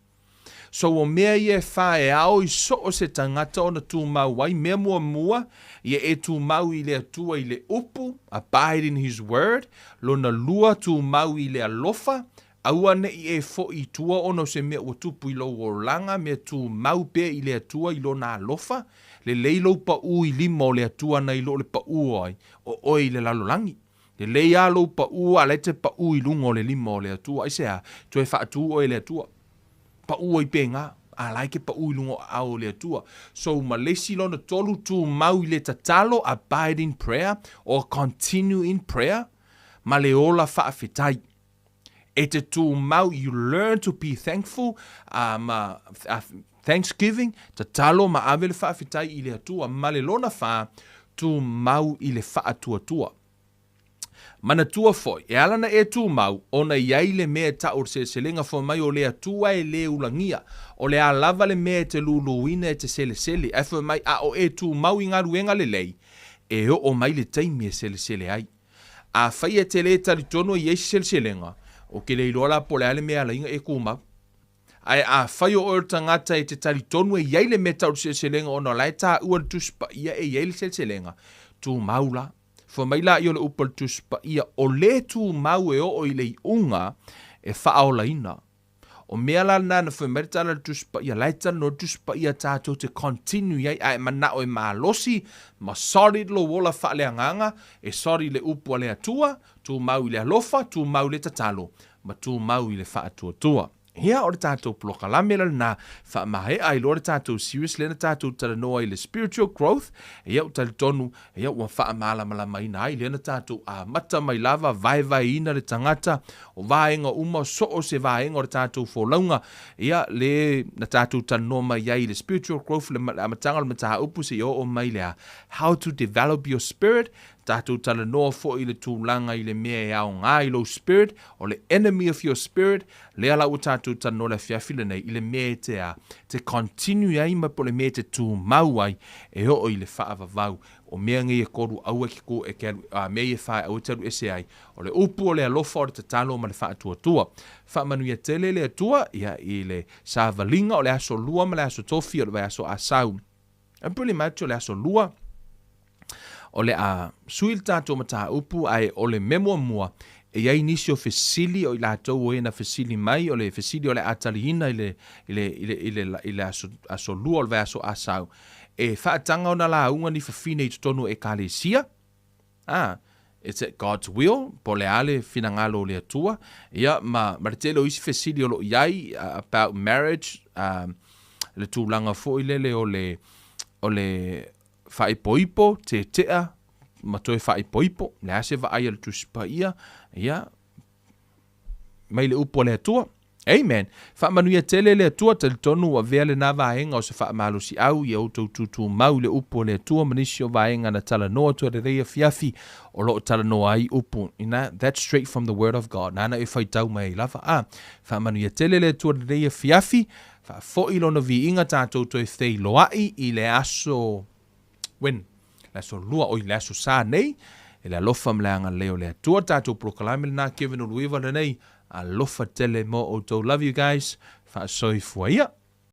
So o mea I e whae ao I so o se tangata o na tū mau ai, mea mua, I e tū mau I le atua I le upu, abide in his word, lo na lua tū mau I le alofa, aua ne I e fo I tua ono se mea ua tupu I lo o langa, mea tū mau pe I le atua I lo na alofa, le leilo pa u I lima o le atua na I lo le pa u oi, o oi le lalolangi. Le leia lo pa u a lete pa u I lungo le lima o le atua, I sea, tu e whaatu o le atua. Pa ua I penga, a laike pa ui lungo ao le atua. So malesi lona tolu tu mau I le tatalo, abide in prayer, or continue in prayer, ma le ola whaafetai. E te tu mau, you learn to be thankful, thanksgiving, tatalo ma ave le whaafetai I le atua, ma le lona wha, tu mau I le whaatua. Mana tua foi, e alana e tu mau, ona iai le mea ta o se selenga fo mai o le atua e le ulangia, o le alava le mea te luluina e te sele, e fo mai a o e tu mau I ngā ruenga le lei, e o mai le taimi e sele ai. A fai e te le taritono I eisi selenga, o ke le ilola po le ale mea la inga e kumau. Ai a fai o tangata e te taritono e iai le mea ta o se selenga, ona lai ta ua tuspa ia e iai le selenga, tu mau la. Fo mai la I o le upal tuspa ia o le tu mau e o I le unga e whaola ina. O mea la nana fo mai tala tuspa ia laita no tuspa ia tātou te continue iai ai mana o e malosi ma solid lo wola whaale anganga e sori le upu le atua, tu mau I le alofa, tu mau le tatalo, ma tu mau I le whaatua. Hea o le tātou ploka la mela na whaamahe ai lo le tātou serious le na tātou tala noa I le spiritual growth e iau tali tonu e iau ua whaamala maina ai le na tātou a mata mai lava vai ina le tangata o vaenga uma so o se vaenga o le tātou wholaunga ia le na tātou tala noa mai ai le spiritual growth le matanga le mataha upu se o mai lea how to develop your spirit tātou tala noa fo I le tūlanga I le mea e au ngā I lo spirit o le enemy of your spirit le ala o tātou tala noa le fiafila nei I le mea te continue ai ma po le mea te tū mau ai e o I le whaavavau o mea ngi e koru aua ki ko e keru mea e whae au taru ese ai o le upu o le alofa o le tatalo ma le whaatua. Whaamanu ia tele le atua ia I le sāvalinga o le aso lua ma le aso tofi o le aso asau. Ampuli macho le aso lua o le a suil tātou mataha upu ai o le memua mua e iai nisi o fesili o I lātou o e na fesili mai o le fesili o le atalihina I le aso lua o le aso asau e whaatanga o na la unga ni fafine I totonu e kalesia it's at God's will, po le ale finangalo le atua. Ia, ma le tele o isi fesili o lo iai about marriage, le tūlanga fo i lele o le whaipoipo, te tea, ma toi whaipoipo, le ase wa aia le tusipa ia, mai le upo le atua. Amen. Whaamanuia tele le atua te tonu a vea le nā vaenga o se whaamalo si au i au tau tutu mau le upo le atua manisio vaenga na tala noa tua re reia fiafi o lo tala noa ai upo. That's straight from the word of God. Nana e whai tau mai lava. Whaamanuia tele le atua re reia fiafi, wha ilo na vi inga tātou toi whei loai i le aso, le aso lua o i le aso sā nei, e le alofa mleanga leo le atua tātou prokalame le nā Kevin o luiva le nei, alofa tele mo o tau. Love you guys. Fa soi fuaia.